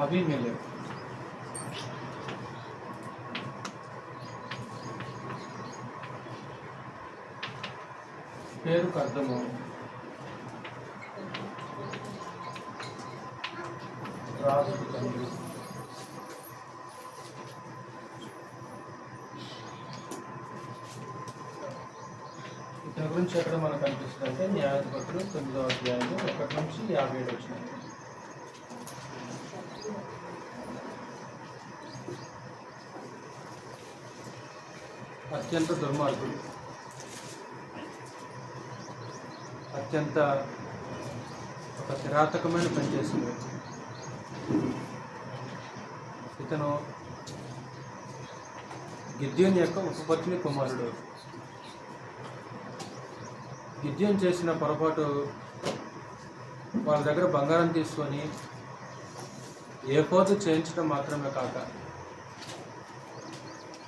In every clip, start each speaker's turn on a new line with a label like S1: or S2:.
S1: అబీమెలెకు పేరుకు అర్థము రాజుకు తండ్రి. ఇతని గురించి ఎక్కడ మనకు అనిపిస్తుంది అంటే న్యాయాధిపతులు 9వ అధ్యాయం 1 నుంచి 57 వచ్చినాయి. అత్యంత దుర్మార్గుడు, అత్యంత ఒక కిరాతకమైన పని చేసిన వ్యక్తి. ఇతను గిద్యోను యొక్క ఉపపత్ని కుమారుడు. గిద్యోను చేసిన పొరపాటు వాళ్ళ దగ్గర బంగారం తీసుకొని ఏఫోదు చేయించడం మాత్రమే కాక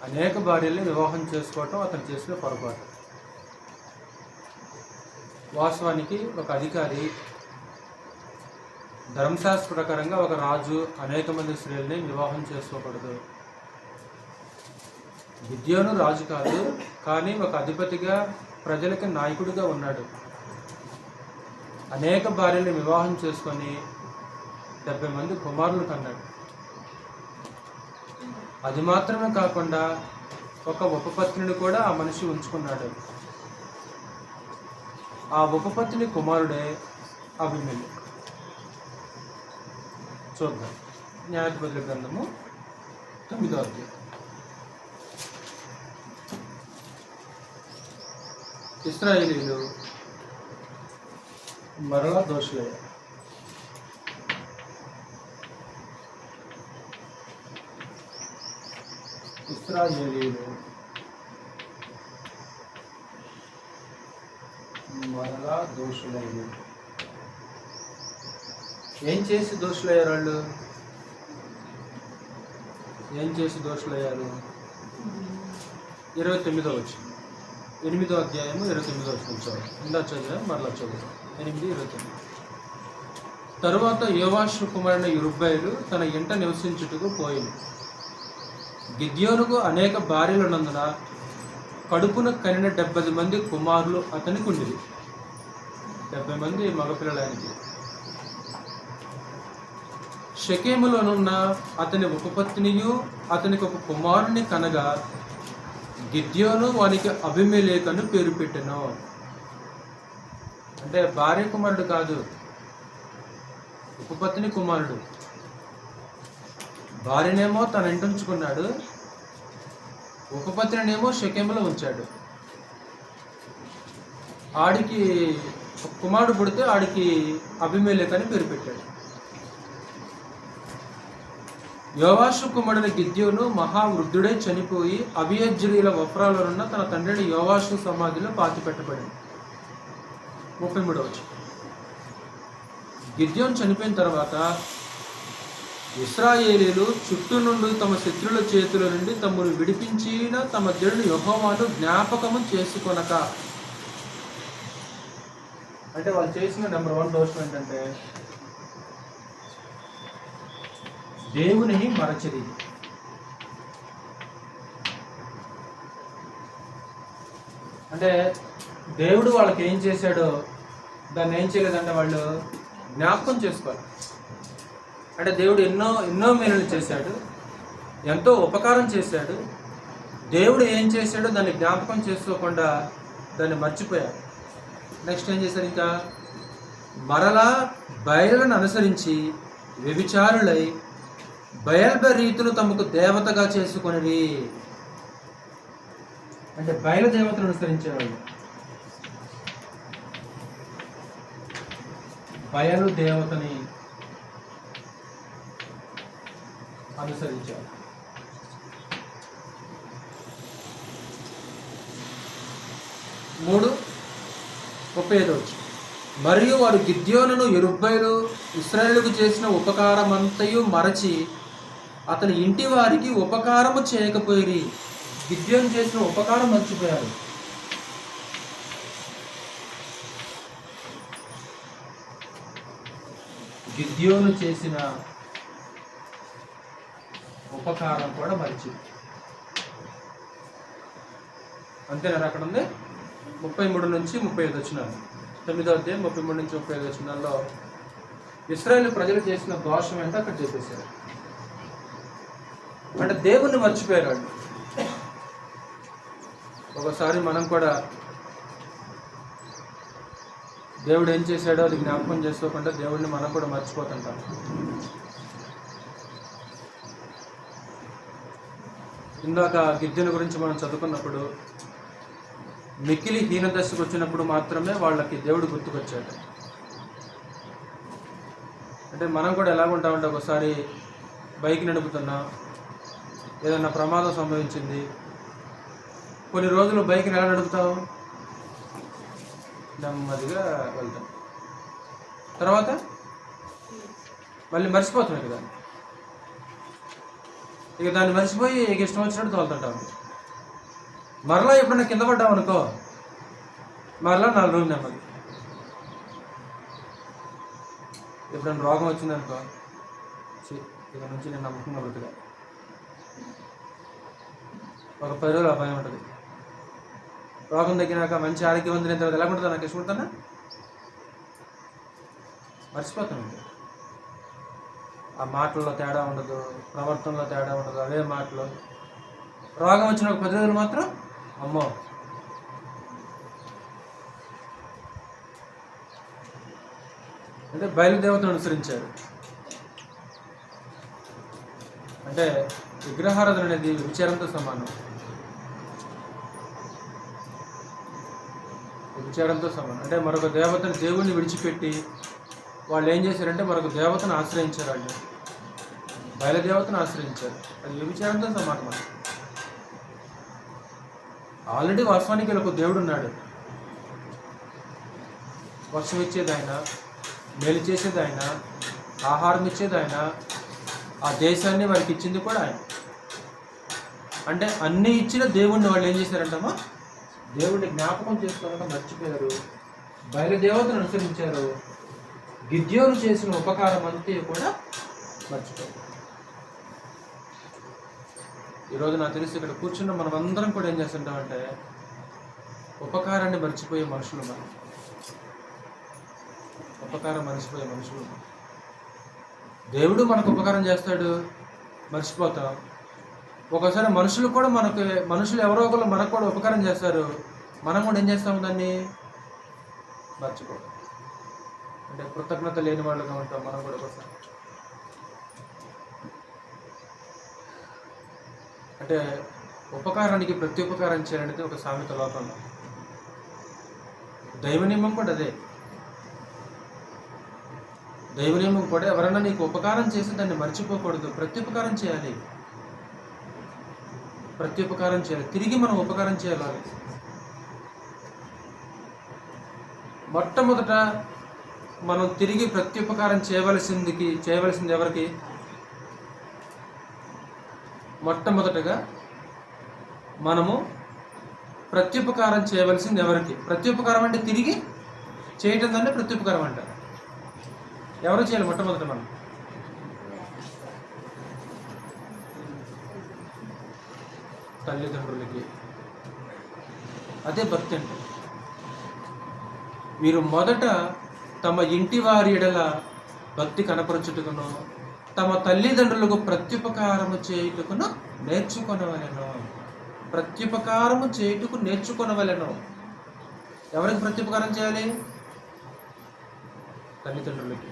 S1: అనేక భార్యల్ని వివాహం చేసుకోవటం అతను చేసిన పొరపాటు. వాస్తవానికి ఒక అధికారి ధర్మశాస్త్ర ప్రకారంగా ఒక రాజు అనేక మంది స్త్రీలని వివాహం చేసుకోకూడదు. గిద్యోను రాజు కాదు, కానీ ఒక అధిపతిగా ప్రజలకి నాయకుడిగా ఉన్నాడు. అనేక భార్యల్ని వివాహం చేసుకొని 70 మంది కుమారులు కన్నాడు. అది మాత్రమే కాకుండా ఒక ఉపపత్నిని కూడా ఆ మనిషి ఉంచుకున్నాడు. ఆ ఉపపత్ని కుమారుడే అబీమెలెకు. చూద్దాం. న్యాయాధిపతుల గ్రంథము 9వ అధ్యాయం. ఇశ్రాయేలీయులు మరలా దోషులయ్యారు. ఇశ్రాయేలీయులు మరలా దోషులయ్యారు. ఏం చేసి దోషులయ్యారు వాళ్ళు? ఏం చేసి దోషులయ్యారు? 29వ వచనం, 8వ అధ్యాయము 29వ వచనం చదువు. ఇందా చదివాం, మరలా చదువు. 8:29. తరువాత యోవాషు కుమారుని యుబ్బయలు తన ఇంట నివసించుటకు పోయింది. గిద్యోనుకు అనేక భార్యలున్నందున కడుపున కనిన 70 మంది కుమారులు అతనికి ఉండిరి. 70 మంది మగపిల్లలానికి. షెకెములోనున్న అతని ఉపపత్నియు అతనికి ఒక కుమారుని కనగా గిద్యోను వానికి అబీమెలెకు పేరు పెట్టెను. అంటే భార్య కుమారుడు కాదు, ఉపపత్ని కుమారుడు. భార్యనేమో తన ఇంట ఉంచుకున్నాడు, ఉపపత్నినేమో షెకెములో ఉంచాడు. ఆడికి కుమారుడు పుడితే ఆడికి అబీమెలెకు అని పేరు పెట్టాడు. యోవాషు కుమారుని గిద్యోను మహావృద్ధుడై చనిపోయి అబియజ్రీల వఫ్రాలోనున్న తన తండ్రిని యోవాషు సమాధిలో పాతిపెట్టబడింది. 33వ వచనం. గిద్యోను చనిపోయిన తర్వాత ఇశ్రాయేలీయులు చుట్టూ నుండి తమ శత్రుల చేతుల నుండి తమను విడిపించిన తమ దేవుని యెహోవాను జ్ఞాపకము చేసుకొనక. అంటే వాళ్ళు చేసిన నెంబర్ 1 దోషం ఏంటంటే దేవుని మరచిరి. అంటే దేవుడు వాళ్ళకి ఏం చేశాడో దాన్ని ఏం చేయలేదంటే వాళ్ళు జ్ఞాపకం చేసుకోవాలి. అంటే దేవుడు ఎన్నో మేలులు చేశాడు, ఎంతో ఉపకారం చేశాడు. దేవుడు ఏం చేశాడో దాన్ని జ్ఞాపకం చేసుకోకుండా దాన్ని మర్చిపోయారు. నెక్స్ట్ ఏం చేశారు? ఇంకా మరలా బయలులను అనుసరించి వ్యభిచారులై బయల్బరీతులు తమకు దేవతగా చేసుకొనిరి. అంటే బయలు దేవతను అనుసరించేవాళ్ళు. బయలు దేవతని అనుసరించారు. మూడు 35 మరియు వారు గిద్యోనును యెరుబ్బయలు ఇశ్రాయేలుకు చేసిన ఉపకారమంతయు మరచి అతని ఇంటి వారికి ఉపకారము చేయకపోయిరి. గిద్యోను చేసిన ఉపకారం మర్చిపోయారు. గిద్యోను చేసిన ఉపకారం కూడా మరిచి. అంతేనా? అక్కడ ఉంది 33 నుంచి 35 వచనాలు. 9వ అధ్యాయం 33 నుంచి 35 వచనాల్లో ఇశ్రాయేలు ప్రజలు చేసిన దోషం ఏంటో అక్కడ చెప్పేశారు. అంటే దేవుణ్ణి మర్చిపోయారు వాళ్ళు. ఒకసారి మనం కూడా దేవుడు ఏం చేశాడో అది జ్ఞాపకం చేసుకోకుండా దేవుడిని మనం కూడా మర్చిపోతుంటాం. ఇందాక గిద్దెల గురించి మనం చదువుకున్నప్పుడు మిక్కిలి హీన దశకు వచ్చినప్పుడు మాత్రమే వాళ్ళకి దేవుడు గుర్తుకొచ్చాడు. అంటే మనం కూడా ఎలాగుంటామంటే ఒకసారి బైక్ నడుపుతున్నా, ఏదైనా ప్రమాదం సంభవించింది, కొన్ని రోజులు బైక్ని ఎలా నడుపుతావు? నెమ్మదిగా వెళ్తాం. తర్వాత మళ్ళీ మర్చిపోతాం ఇక దాన్ని. ఇక దాన్ని మర్చిపోయి ఇక ఇష్టం వచ్చినట్టు తోలుతుంటాం. మరలా ఎప్పుడైనా కింద పడ్డాం అనుకో, మరలా 4 రోజులు నెమ్మది. ఎప్పుడైనా రోగం వచ్చిందనుకో, ఇక నుంచి నేను నమ్మకంగా బ్రతుగా, ఒక 10 రోజులు అపాయం ఉంటుంది. రోగం తగ్గినాక మంచి ఆరోగ్యవంతులైన తర్వాత ఎలా ఉంటుందో నాకు ఇష్టపడతానా? మర్చిపోతాను. ఆ మాటల్లో తేడా ఉండదు, ప్రవర్తనలో తేడా ఉండదు, అవే మాటలు. రోగం వచ్చిన ఒక 10 రోజులు మాత్రం అమ్మో. అంటే బయలుదేవతను అనుసరించారు. అంటే విగ్రహారాధన అనేది విచారంతో సమానం. విచారంతో సమానం అంటే మరొక దేవతను, దేవుణ్ణి విడిచిపెట్టి వాళ్ళు ఏం చేశారంటే మరొక దేవతను ఆశ్రయించారు. వాళ్ళు బయలుదేవతను ఆశ్రయించారు. అది వ్యభిచారంతో సమానం. ఆల్రెడీ వాస్తవానికి వీళ్ళకు దేవుడు ఉన్నాడు. వర్షం ఇచ్చేది ఆయన, మేలు చేసేది ఆయన, ఆహారం ఇచ్చేది ఆయన, ఆ దేశాన్ని వారికి ఇచ్చింది కూడా ఆయన. అంటే అన్నీ ఇచ్చిన దేవుణ్ణి వాళ్ళు ఏం చేశారంటమ్మా? దేవుడిని జ్ఞాపకం చేసుకోవడం మర్చిపోయారు. బయలుదేవతను అనుసరించారు. గిద్యోను చేసిన ఉపకారం అంతే కూడా మర్చిపోయారు. ఈరోజు నాకు తెలిసి ఇక్కడ కూర్చున్న మనం అందరం కూడా ఏం చేస్తుంటామంటే ఉపకారాన్ని మర్చిపోయే మనుషులు. మనం ఉపకారం మర్చిపోయే మనుషులు. దేవుడు మనకు ఉపకారం చేస్తాడు, మర్చిపోతాం. ఒకసారి మనుషులు కూడా మనుషులు ఎవరో ఒకరు మనకు కూడా ఉపకారం చేస్తారు, మనం కూడా ఏం చేస్తాము? దాన్ని మర్చిపోతాం. అంటే కృతజ్ఞత లేని వాళ్ళుగా ఉంటాం మనం కూడా ఒకసారి. అంటే ఉపకారానికి ప్రత్యుపకారం చేయాలనేది ఒక సామెత లోకంలో. దైవ నియమం కూడా అదే. దైవ నియమం కూడా ఎవరైనా నీకు ఉపకారం చేసి దాన్ని మర్చిపోకూడదు, ప్రత్యుపకారం చేయాలి. ప్రత్యుపకారం చేయాలి, తిరిగి మనం ఉపకారం చేయాలి. మొట్టమొదట మనం తిరిగి ప్రత్యుపకారం చేయవలసింది ఎవరికి? మొట్టమొదటగా మనము ప్రత్యుపకారం చేయవలసింది ఎవరికి? ప్రత్యుపకారం అంటే తిరిగి చేయటం దాన్ని ప్రత్యుపకారం అంటారు. ఎవరు చేయాలి? మొట్టమొదట మనం తల్లిదండ్రులకి. అదే భక్తి అంటే. వీరు మొదట తమ ఇంటి వారి ఎడల భక్తి కనపరచుటకును తమ తల్లిదండ్రులకు ప్రత్యుపకారము చేయుటకును నేర్చుకొనవలెను. ప్రత్యుపకారము చేయుటకు నేర్చుకొనవలెను. ఎవరికి ప్రత్యుపకారం చేయాలి? తల్లిదండ్రులకి.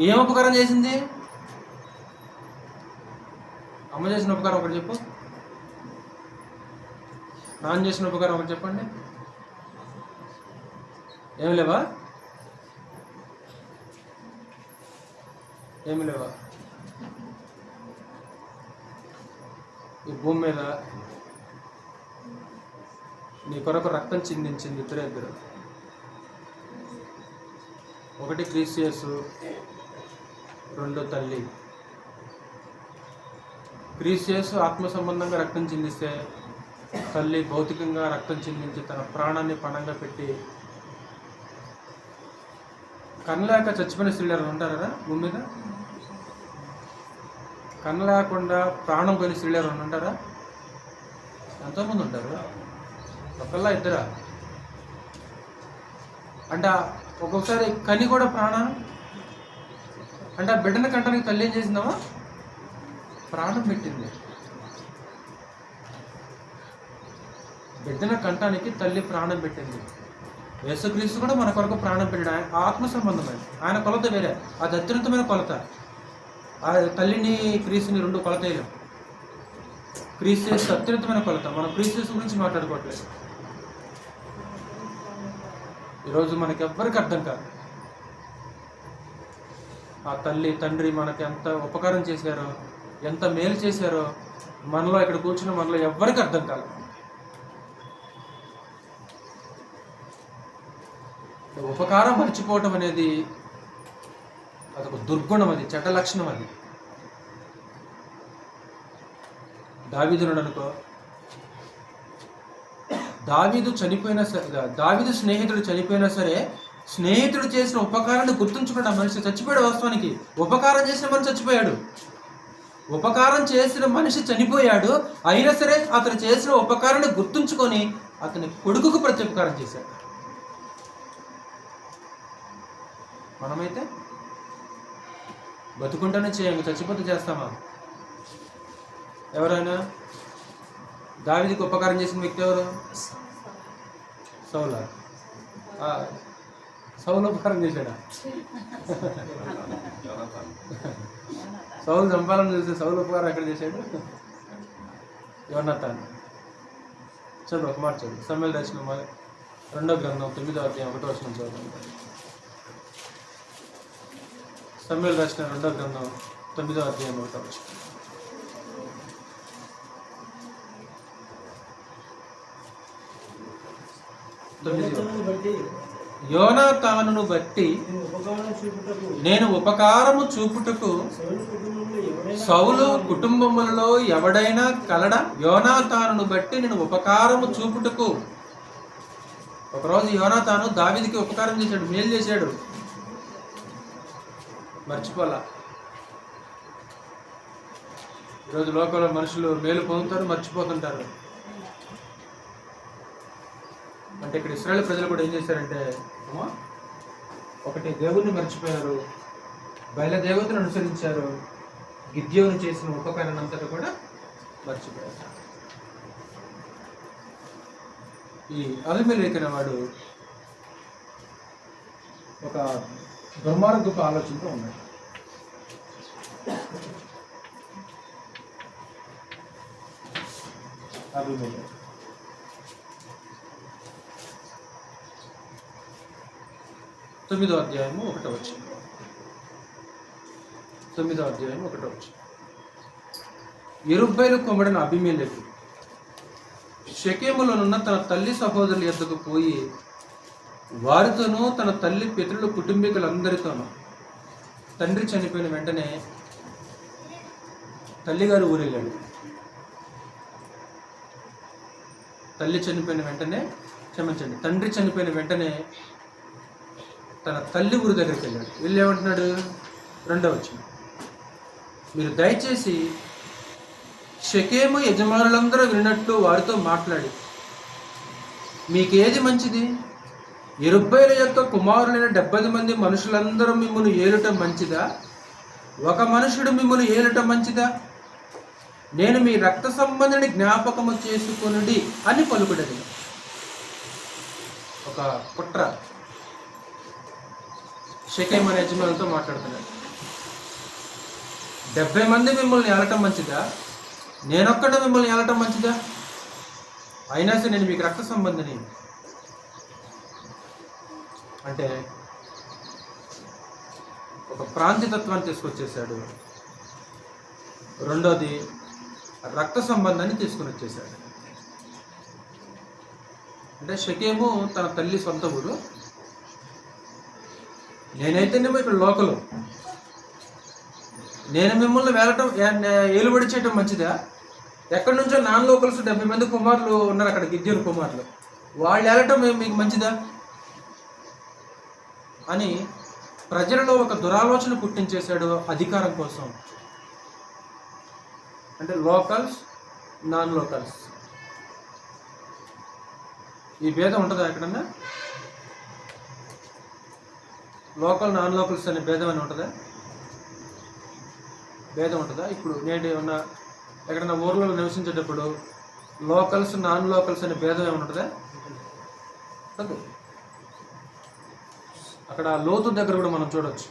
S1: ఏం ఉపకారం చేసింది? అమ్మ చేసిన ఉపకారం ఒకటి చెప్పు, నాన్న చేసిన ఉపకారం ఒకటి చెప్పండి. ఏమి లేవా? ఏమి లేవా? ఈ భూమి మీద నీ కొరకు రక్తం చిందించింది ఇద్దరు. ఒకటి క్రీస్తు యేసు, 2 తల్లి. క్రీస్తు యేసు ఆత్మ సంబంధంగా రక్తం చిందిస్తే తల్లి భౌతికంగా రక్తం చిందించి తన ప్రాణాన్ని పణంగా పెట్టి, కనలేక చచ్చిపోయిన స్త్రీలు ఉంటారా భూమి మీద? కన్న లేకుండా ప్రాణం పోయిన స్త్రీలు ఎవరైనా ఉంటారా? ఎంతోమంది ఉంటారు. ఒకళ్ళ ఇద్దరా? అంటే ఒక్కొక్కసారి కని కూడా ప్రాణం అంటే ఆ బిడ్డను కంటానికి తల్లి ఏం చేసిందామా? ప్రాణం పెట్టింది. బిడ్డను కంటానికి తల్లి ప్రాణం పెట్టింది. యేసుక్రీస్తు కూడా మన కొరకు ప్రాణం పెట్టాడు. ఆయన ఆత్మ సంబంధమైన, ఆయన కొలత వేరే, అది అత్యున్నతమైన కొలత. ఆ తల్లిని క్రీస్తుని రెండు కొలత వేయలేం. క్రీస్తు యేసు అత్యున్నతమైన కొలత. మనం క్రీస్తు యేసు గురించి మాట్లాడుకోవట్లేదు. ఈరోజు మనకి ఎవ్వరికి అర్థం కాదు ఆ తల్లి తండ్రి మనకి ఎంత ఉపకారం చేశారో, ఎంత మేలు చేశారో మనలో ఇక్కడ కూర్చున్న మనలో ఎవ్వరికి అర్థం కాదు. ఉపకారం మర్చిపోవటం అనేది అదొక దుర్గుణం, అది చెడ్డ లక్షణం. అది దావీదును అనుకో, దావీదు చనిపోయినా సరే, దావీదు స్నేహితుడు చనిపోయినా సరే, స్నేహితుడు చేసిన ఉపకారాన్ని గుర్తుంచుకున్న మనిషి చచ్చిపోయాడు. వాస్తవానికి ఉపకారం చేసిన మనిషి చచ్చిపోయాడు. ఉపకారం చేసిన మనిషి చనిపోయాడు, అయినా సరే అతను చేసిన ఉపకారాన్ని గుర్తుంచుకొని అతని కొడుకుకు ప్రత్యుపకారం చేశాడు. మనమైతే బతుకుంటేనే చేయండి, చచ్చిపోతే చేస్తామా? ఎవరైనా దావీదుకి ఉపకారం చేసిన వ్యక్తి ఎవరు? సౌలా. సౌలు ఉపకారం చేశాడా? సౌలు చంపాలని చూస్తే సౌలు ఉపకారం ఎక్కడ చేశాడు? యోనాతాన్. చదువు, ఒక మాట చదువు. సమూయేలు రాసిన 2వ గ్రంథం 9వ అధ్యాయం 1వ వచనం చదువు. సమూయేలు రాసిన 2వ గ్రంథం 9వ అధ్యాయం 1వ వచనం. యోనాతానును బట్టి నేను ఉపకారము చూపుటకు సౌలు కుటుంబములలో ఎవడైనా కలడా? యోనాతానును బట్టి నేను ఉపకారము చూపుటకు. ఒకరోజు యోనాతాను దావీదుకి ఉపకారం చేశాడు, మేలు చేశాడు, మర్చిపోలా. ఈరోజు లోకంలో మనుషులు మేలు పొందుతారు, మర్చిపోతుంటారు. అంటే ఇక్కడ ఇశ్రాయేలు ప్రజలు కూడా ఏం చేశారంటే, ఒకటి దేవుణ్ణి మర్చిపోయారు, బయలు దేవతను అనుసరించారు, గిద్యోను చేసిన ఉపకారాన్ని అంతటా కూడా మర్చిపోయారు. ఈ అబీమెలెకు అనేవాడు ఒక దుర్మార్గపు ఆలోచనతో ఉన్నాడు. అబీమెలెకు 9వ అధ్యాయము 1వ వచనం. 9వ అధ్యాయం 1వ వచనం. యెరుబ్బయలు కుమారుడైన అబీమెలెకు షెకెములోనున్న తన తల్లి సహోదరుల యొద్దకు పోయి వారితోనూ తన తల్లి పితరుల కుటుంబీకులందరితోనూ, తండ్రి చనిపోయిన వెంటనే తల్లిగారు ఊరెళ్ళాడు. తండ్రి చనిపోయిన వెంటనే తన తల్లి ఊరి దగ్గరికి వెళ్ళాడు. వెళ్ళి ఏమంటున్నాడు? 2వ వచనం. మీరు దయచేసి షెకెము యజమానులందరూ విన్నట్టు వారితో మాట్లాడి, మీకేది మంచిది? యెరుబ్బయలు యొక్క కుమారులైన 70 మంది మనుషులందరూ మిమ్మల్ని ఏలుట మంచిదా? ఒక మనుషుడు మిమ్మల్ని ఏలుట మంచిదా? నేను మీ రక్త సంబంధిని జ్ఞాపకము చేసుకొనుడి అని పలుకుడని. ఒక కుట్ర. షెకెము అనే యజమానులతో మాట్లాడుతున్నాడు. 70 మంది మిమ్మల్ని ఏలటం మంచిదా? నేనొక్కడే మిమ్మల్ని ఏలటం మంచిదా? అయినా సరే నేను మీకు రక్త సంబంధిని. అంటే ఒక ప్రాంతీయతత్వాన్ని తీసుకొచ్చేసాడు. రెండోది రక్త సంబంధాన్ని తీసుకుని వచ్చేసాడు. అంటే షెకెము తన తల్లి సొంత ఊరు. నేనైతేనేమో ఇక్కడ లోకలు, నేను మిమ్మల్ని వేలటం ఏలుబడి చేయటం మంచిదా? ఎక్కడి నుంచో నాన్ లోకల్స్ 70 మంది కుమారులు ఉన్నారు అక్కడ, గిద్యోను కుమారులు, వాళ్ళు ఏలటం మీకు మంచిదా అని ప్రజలలో ఒక దురాలోచన పుట్టించేశాడు అధికారం కోసం. అంటే లోకల్స్, నాన్ లోకల్స్. ఈ భేదం ఉంటుందా ఎక్కడన్నా? లోకల్, నాన్ లోకల్స్ అనే భేదం అని ఉంటుందా? భేదం ఉంటుందా? ఇప్పుడు నేను ఏమన్నా ఎక్కడన్నా ఊర్లో నివసించేటప్పుడు లోకల్స్, నాన్ లోకల్స్ అనే భేదం ఏమైనా ఉంటుందా? ఉండదు. అక్కడ లోతు దగ్గర కూడా మనం చూడవచ్చు.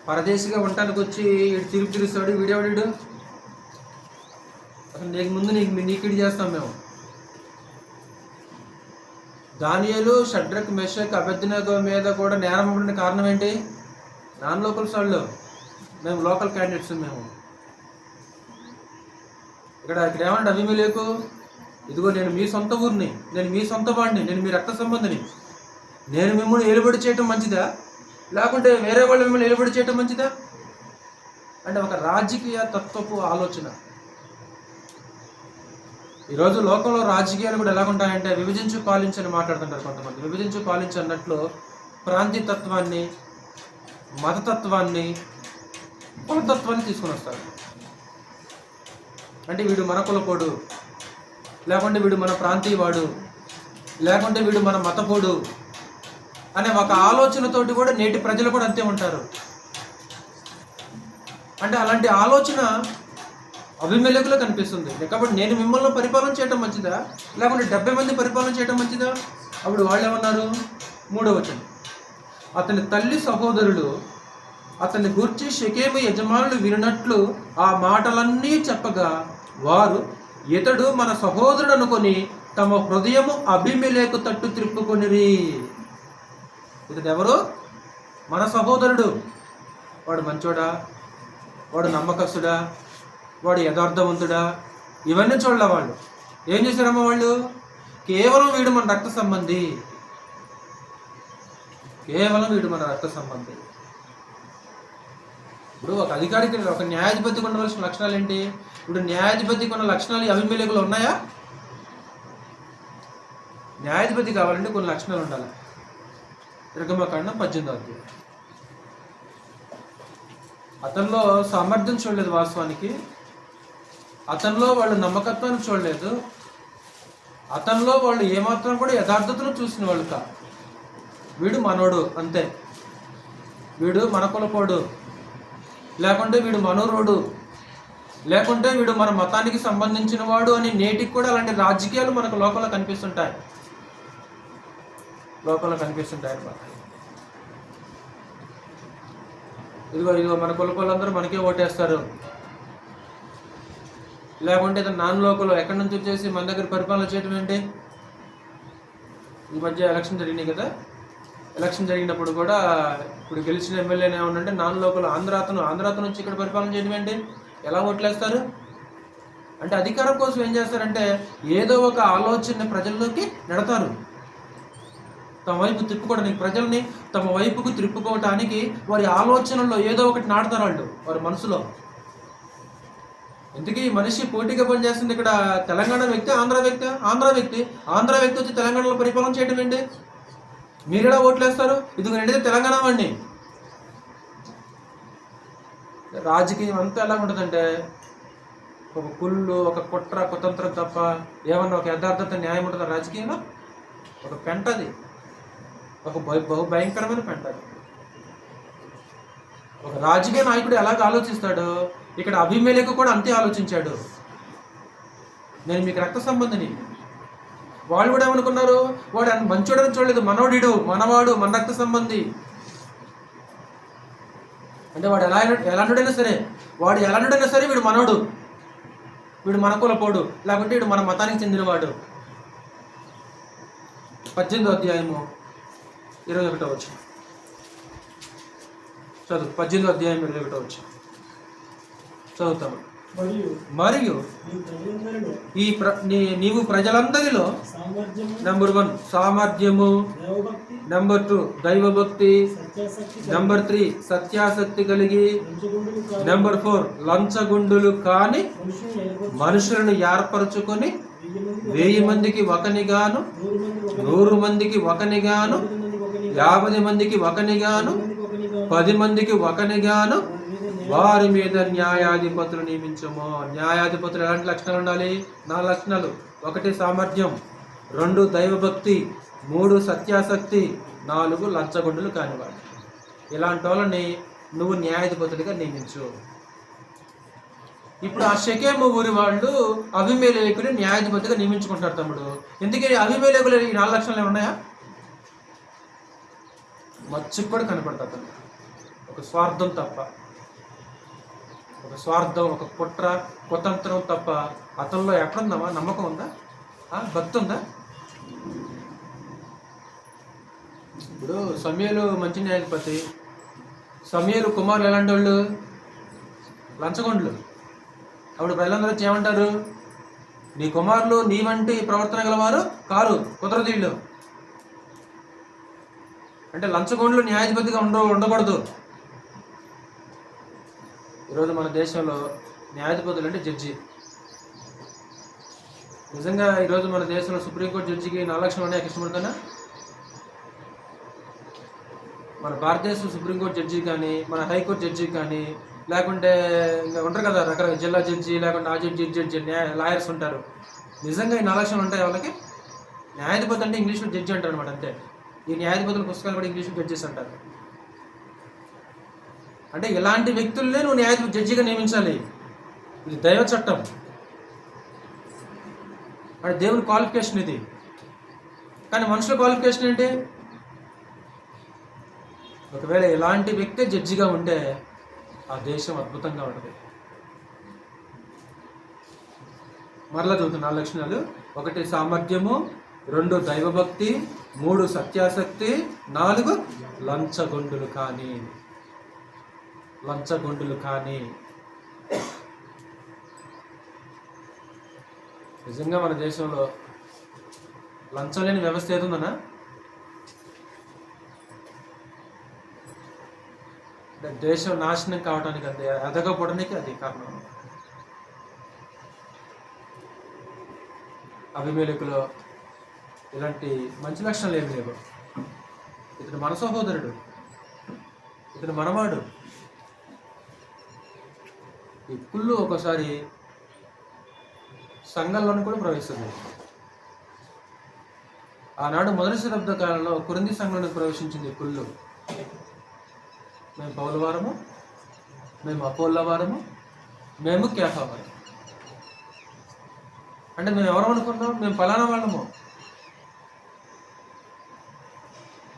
S1: పరదేశిగా ఉండటానికి వచ్చి తిరుగుతాడు, వీడేవాడు అసలు నీకు ముందు నీకిడి చేస్తాం మేము. దానియేలు, షడ్రక్, మెషక్, అబేద్నెగో మీద కూడా నేరం ఉండడానికి కారణం ఏంటి? నాన్ లోకల్స్ వాళ్ళు, మేము లోకల్ క్యాండిడేట్స్. మేము ఇక్కడ ఏమంటే అబీమెలెకు, ఇదిగో నేను మీ సొంత ఊరిని, నేను మీ సొంత వాడిని, నేను మీ రక్త సంబంధిని, నేను మిమ్మల్ని ఏలుబడి చేయటం మంచిదా లేకుంటే వేరే వాళ్ళు మిమ్మల్ని ఏలుబడి చేయటం మంచిదా? అంటే ఒక రాజకీయ తత్వపు ఆలోచన. ఈరోజు లోకంలో రాజకీయాలు కూడా ఎలాగుంటాయంటే విభజించు పాలించని మాట్లాడుతుంటారు కొంతమంది. విభజించు పాలించు అన్నట్లు ప్రాంతీయతత్వాన్ని, మతతత్వాన్ని, కులతత్వాన్ని తీసుకుని వస్తారు. అంటే వీడు మన కులపోడు, లేకుంటే వీడు మన ప్రాంతీయవాడు, లేకుంటే వీడు మన మతపోడు అనే ఒక ఆలోచనతోటి కూడా నేటి ప్రజలు కూడా అంతే ఉంటారు. అంటే అలాంటి ఆలోచన అబీమెలెకులో కనిపిస్తుంది. కాబట్టి నేను మిమ్మల్ని పరిపాలన చేయటం మంచిదా లేకుంటే 70 మంది పరిపాలన చేయటం మంచిదా? అప్పుడు వాళ్ళు ఏమన్నారు? 3వ వచనం, అతని తల్లి సహోదరులు అతన్ని గూర్చి షెకెము యజమానులు వినట్లు ఆ మాటలన్నీ చెప్పగా వారు ఇతడు మన సహోదరుడు అనుకొని తమ హృదయము అబీమెలెకు తట్టు త్రిప్పుకొనిరి. ఇతడు ఎవరు? మన సహోదరుడు. వాడు మంచోడా, వాడు నమ్మకస్తుడా, వాడు యథార్థవంతుడా, ఇవన్నీ చూడాల. వాళ్ళు ఏం చేశారమ్మా? వాళ్ళు కేవలం వీడు మన రక్త సంబంధి, కేవలం వీడు మన రక్త సంబంధి. ఇప్పుడు ఒక అధికారికి, ఒక న్యాయాధిపతికి ఉండవలసిన లక్షణాలు ఏంటి? ఇప్పుడు న్యాయాధిపతికి ఉన్న లక్షణాలు అబీమెలెకులో ఉన్నాయా? న్యాయాధిపతి కావాలంటే కొన్ని లక్షణాలు ఉండాలి. నిర్గమకాండం 18వ అధ్యాయం. అతనిలో సామర్థ్యం చూడలేదు, వాస్తవానికి అతనిలో వాళ్ళు నమ్మకత్వాన్ని చూడలేదు, అతనిలో వాళ్ళు ఏమాత్రం కూడా యథార్థతను చూసిన వాళ్ళు కా. వీడు మనోడు అంతే, వీడు మన కులపోడు, లేకుంటే వీడు మనోరోడు, లేకుంటే వీడు మన మతానికి సంబంధించిన వాడు అని నేటికి కూడా అలాంటి రాజకీయాలు మనకు లోకంలో కనిపిస్తుంటాయి. అన్నమాట. ఇదిగో మన కులపోళ్ళందరూ మనకే ఓటేస్తారు, లేకుంటే నాన్ లోకల్ ఎక్కడి నుంచి వచ్చేసి మన దగ్గర పరిపాలన చేయడం ఏంటి? ఈ మధ్య ఎలక్షన్ జరిగినాయి కదా, ఎలక్షన్ జరిగినప్పుడు కూడా ఇప్పుడు గెలిచిన ఎమ్మెల్యేనే ఏమన్నంటే నాన్ లోకల్ ఆంధ్రాతో నుంచి ఇక్కడ పరిపాలన చేయడం ఏంటి? ఎలా ఓట్లేస్తారు? అంటే అధికారం కోసం ఏం చేస్తారంటే ఏదో ఒక ఆలోచన ప్రజల్లోకి నెడతారు. తమ వైపు తిప్పుకోవడానికి, ప్రజల్ని తమ వైపుకు తిప్పుకోవటానికి వారి ఆలోచనల్లో ఏదో ఒకటి నాటుతారు వాళ్ళు వారి మనసులో. ఇంతకీ మనిషి పోటీగా పనిచేస్తుంది ఇక్కడ తెలంగాణ వ్యక్తి, ఆంధ్ర వ్యక్తి వచ్చి తెలంగాణలో పరిపాలన చేయడం ఏంటి? మీరు ఎలా ఓట్లేస్తారు? ఇదిగో నేనైతే తెలంగాణ వాడిని. రాజకీయం అంతా ఎలా ఉంటుందంటే ఒక కుళ్ళు, ఒక కుట్ర, కుతంత్రం తప్ప ఏమన్నా ఒక యథార్థత, న్యాయం ఉంటుందా రాజకీయంలో? ఒక పెంటది, ఒక బహు భయంకరమైన పెంటది. ఒక రాజకీయ నాయకుడు ఎలాగ ఆలోచిస్తాడో ఇక్కడ అబీమెలెకు కూడా అంతే ఆలోచించాడు. నేను మీకు రక్త సంబంధిని. వాళ్ళు కూడా ఏమనుకున్నారు? వాడు మంచోడని చూడలేదు, మనవాడు, మన రక్త సంబంధి. అంటే వాడు ఎలాంటిడైనా సరే వీడు మనోడు, వీడు మన కులపోడు, లేకుంటే వీడు మన మతానికి చెందినవాడు. 18వ అధ్యాయము 21వ వచనం చదువు. 18వ అధ్యాయం 21వ వచనం చదువుతాము. మరియు నీవు ప్రజలందరిలో నెంబర్ 1 సామర్థ్యము, నెంబర్ 2 దైవభక్తి, నెంబర్ 3 సత్యాసక్తి కలిగి, నెంబర్ 4 లంచగుండులు కాని మనుషులను ఏర్పరచుకొని 1000 మందికి ఒకనిగాను, 100 మందికి ఒకనిగాను, 50 మందికి ఒకనిగాను, 10 మందికి ఒకనిగాను వారి మీద న్యాయాధిపతులు నియమించము. న్యాయాధిపతులు ఎలాంటి లక్షణాలు ఉండాలి? 4 లక్షణాలు. 1 సామర్థ్యం, 2 దైవభక్తి, 3 సత్యాసక్తి, 4 లంచగొండులు కానివాడు. ఇలాంటి వాళ్ళని నువ్వు న్యాయాధిపతులుగా నియమించు. ఇప్పుడు ఆ షెకెము ఊరి వాళ్ళు అబీమెలెకుని న్యాయాధిపతిగా నియమించుకుంటారు తమ్ముడు. ఎందుకని అబీమెలెకులు ఈ 4 లక్షణాలు ఉన్నాయా? మచ్చుకు కూడా కనపడతాడు. ఒక స్వార్థం తప్ప, ఒక స్వార్థం, ఒక కుట్ర కుతంత్రం తప్ప అతనిలో ఎక్కడుందమ్మా? నమ్మకం ఉందా? భక్తి ఉందా? ఇప్పుడు సమూయేలు మంచి న్యాయాధిపతి. సమూయేలు కుమారులు ఎలాంటి వాళ్ళు? లంచగొండ్లు. అప్పుడు ప్రజలందరూ ఏమంటారు? నీ కుమారులు నీ వంటి ప్రవర్తన గలవారు కారు, కుదరదు వీళ్ళు. అంటే లంచగొండ్లు న్యాయాధిపతిగా ఉండకూడదు. ఈరోజు మన దేశంలో న్యాయాధిపతులు అంటే జడ్జి. నిజంగా ఈరోజు మన దేశంలో సుప్రీంకోర్టు జడ్జికి 4 లక్షలు ఉన్నాయా? ఇష్టపడుతున్నా మన భారతదేశం సుప్రీంకోర్టు జడ్జి కానీ, మన హైకోర్టు జడ్జి కానీ, లేకుంటే ఇంకా ఉంటారు కదా రకరకాల జిల్లా జడ్జి, లేకుంటే ఆ జడ్జి లాయర్స్ ఉంటారు. నిజంగా ఈ 4 లక్షలు ఉంటాయి వాళ్ళకి? న్యాయాధిపతి అంటే ఇంగ్లీష్లో జడ్జి అంటారు అనమాట. అంతే. ఈ న్యాయాధిపతుల పుస్తకాలు కూడా ఇంగ్లీష్లో జడ్జెస్ అంటారు. అంటే ఇలాంటి వ్యక్తులనే నువ్వు న్యాయాధిపతి జడ్జిగా నియమించాలి. ఇది దైవ చట్టం. అంటే దేవుని క్వాలిఫికేషన్ ఇది. కానీ మనుషుల క్వాలిఫికేషన్ ఏంటి? ఒకవేళ ఇలాంటి వ్యక్తే జడ్జిగా ఉంటే ఆ దేశం అద్భుతంగా ఉంటుంది. మరలా చదువుతున్న 4 లక్షణాలు. 1 సామర్థ్యము, 2 దైవభక్తి, 3 సత్యాసక్తి, 4 లంచగొండులు కానీ. నిజంగా మన దేశంలో లంచం లేని వ్యవస్థ ఏదుందనా? దేశం నాశనం కావడానికి అంతే, ఎదగపోవడానికి అది కారణం. అబీమెలెకులో ఇలాంటి మంచి లక్షణాలు ఏమి లేవు. ఇతను మన సహోదరుడు, ఇతను మనవాడు. ఈ కుళ్ళు ఒకసారి సంఘంలోని కూడా ప్రవేశిస్తుంది. ఆనాడు మొదటి శతాబ్ద కాలంలో కొరింథీ సంఘంలోకి ప్రవేశించింది కుళ్ళు. మేము పౌలు వారము, మేము అపోల్ల వారము, మేము కేఫా వారము. అంటే మేము ఎవరు అనుకున్నాం? మేము ఫలానా వాళ్ళము.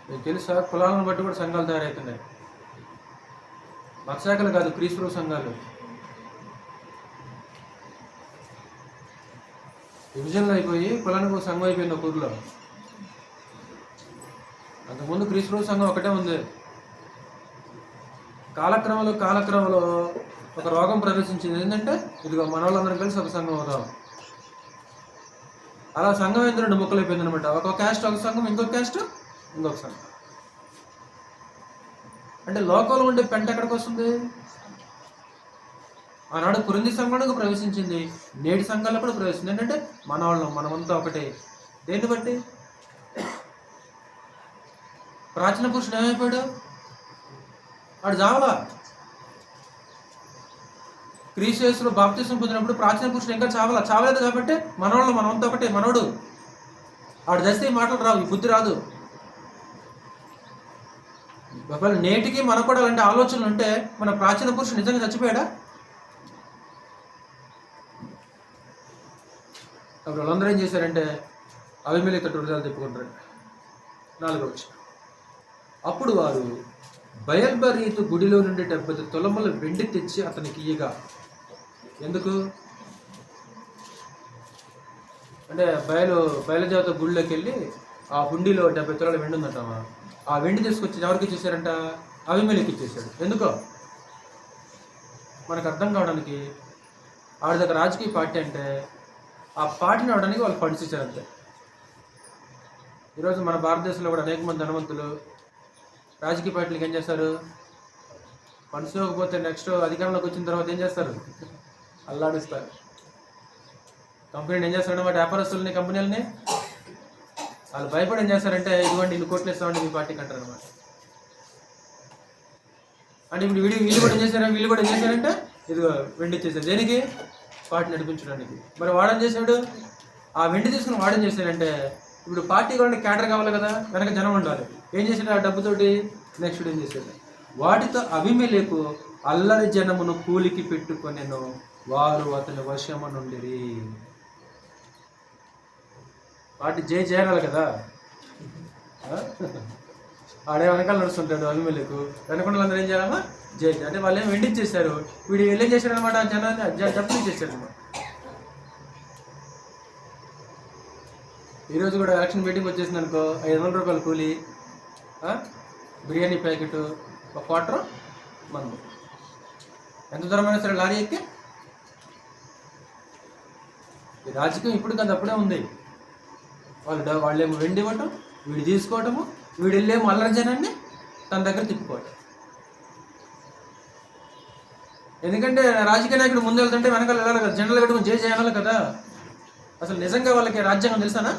S1: మీకు తెలుసా? కులాలను బట్టి కూడా సంఘాలు తయారవుతున్నాయి. మత్స్యాకలు కాదు, క్రీస్తు సంఘాలు. విభజనలు అయిపోయి కులానికి ఒక సంఘం అయిపోయింది ఒక ఊరిలో. అంతకుముందు క్రీస్తు సంఘం ఒకటే ఉంది. కాలక్రమంలో ఒక రోగం ప్రవేశించింది. ఏంటంటే ఇదిగో మన వాళ్ళందరం కలిసి ఒక సంఘం అవుతాం. అలా సంఘం అయితే 2 ముక్కలు అయిపోయింది అనమాట. ఒక క్యాస్ట్ ఒక సంఘం, ఇంకొక క్యాస్ట్ ఇంకొక సంఘం. అంటే లోకంలో ఉండే పెంట ఎక్కడికి వస్తుంది? ఆనాడు కొరింథీ సంఘంలోకి ప్రవేశించింది, నేటి సంఘాల్లో కూడా ప్రవేశించింది. ఏంటంటే మనమంతా ఒకటే. దేన్ని బట్టి? ప్రాచీన పురుషుడు ఏమైపోయాడు? వాడు జావలా. క్రీస్తు యేసులో బాప్తిసం పొందినప్పుడు ప్రాచీన పురుషుడు ఇంకా చావలేదు కాబట్టి మనమంతా ఒకటే. మనోడు వాడు దస్తే ఈ మాటలు రావు, ఈ బుద్ధి రాదు. ఒకవేళ నేటికి మనకు కూడా అలాంటి ఆలోచనలు ఉంటే మన ప్రాచీన పురుషుడు నిజంగా చచ్చిపోయాడా? అప్పుడు వాళ్ళందరూ ఏం చేశారంటే అబీమెలెకు హృదయాలు తిప్పుకుంటారు. 4వ వచనం. అప్పుడు వారు బయల్బరీతు గుడిలో నుండి 70 తులముల వెండి తెచ్చి అతనికి ఇయ్యగా. ఎందుకు అంటే బయలుదేవత గుడిలోకి వెళ్ళి ఆ హుండీలో 70 తులాల వెండి ఉందంటామా. ఆ వెండి తీసుకొచ్చి ఎవరికి ఇచ్చేసారంట? అబీమెలెకు ఇచ్చేసాడు. ఎందుకో మనకు అర్థం కావడానికి. ఆడి దగ్గర రాజకీయ పార్టీ అంటే ఆ పార్టీని అవడానికి వాళ్ళు ఫండ్స్ ఇచ్చారంతే. ఈరోజు మన భారతదేశంలో కూడా అనేక మంది ధనవంతులు రాజకీయ పార్టీలకు ఏం చేస్తారు? ఫండ్స్ ఇవ్వకపోతే నెక్స్ట్ అధికారంలోకి వచ్చిన తర్వాత ఏం చేస్తారు? అల్లాడిస్తారు. కంపెనీని ఏం చేస్తారన్నమాట? వ్యాపారస్తులని, కంపెనీలని వాళ్ళు భయపడి ఏం చేస్తారంటే ఇదిగోండి 2 కోట్లు ఇస్తామండి మీ పార్టీకి అంటారు అనమాట. అంటే ఇప్పుడు వీళ్ళు కూడా ఏం చేశారంటే ఇదిగో వెండి ఇచ్చేసారు. దేనికి? పార్టీ నడిపించడానికి. మరి వాడేం చేశాడు? ఆ వెండి తీసుకుని వాడేం చేశాడంటే, ఇప్పుడు పార్టీ కూడా క్యాటర్ కావాలి కదా, వెనక జనం ఉండాలి. ఏం చేశాడు? ఆ డబ్బుతోటి నెక్స్ట్ ఏం చేశాడు? వాటితో అబీమెలెకు అల్లరి జనమును కూలికి పెట్టుకొనెను, వారు అతని వశమునుండిరి. వాటి చేయాలి కదా. ఆడే వెనకాల నడుస్తుంటాడు అబీమెలెకు, వెనకుండా అందరూ ఏం చేయాలమ్మా? అంటే వాళ్ళు ఏం వెండిచ్చేశారు, వీడు వెళ్ళేం చేశాడు అనమాట, జనాన్ని డబ్బులు ఇచ్చేసాడు అనమాట. ఈరోజు కూడా ఎలక్షన్ మీటింగ్ వచ్చేసింది అనుకో, 500 రూపాయలు కూలి, బిర్యానీ ప్యాకెట్, ఒక క్వార్టర్ మందు. ఎంత దూరమైనా సరే లారీ ఎక్కి. ఈ రాజకీయం ఇప్పుడు కాదు, అప్పుడే ఉంది. వాళ్ళేమో వెండి ఇవ్వటం, వీడు తీసుకోవటము, వీడు వెళ్ళేమో అల్లరి జనాన్ని తన దగ్గర తిప్పుకోవటం. ఎందుకంటే రాజకీయ నాయకుడు ముందు వెళ్తుంటే వెనకాల వెళ్ళాలి కదా, జెండలు కట్టుకుని చేయాలి కదా. అసలు నిజంగా వాళ్ళకి రాజ్యాంగం తెలుసానా?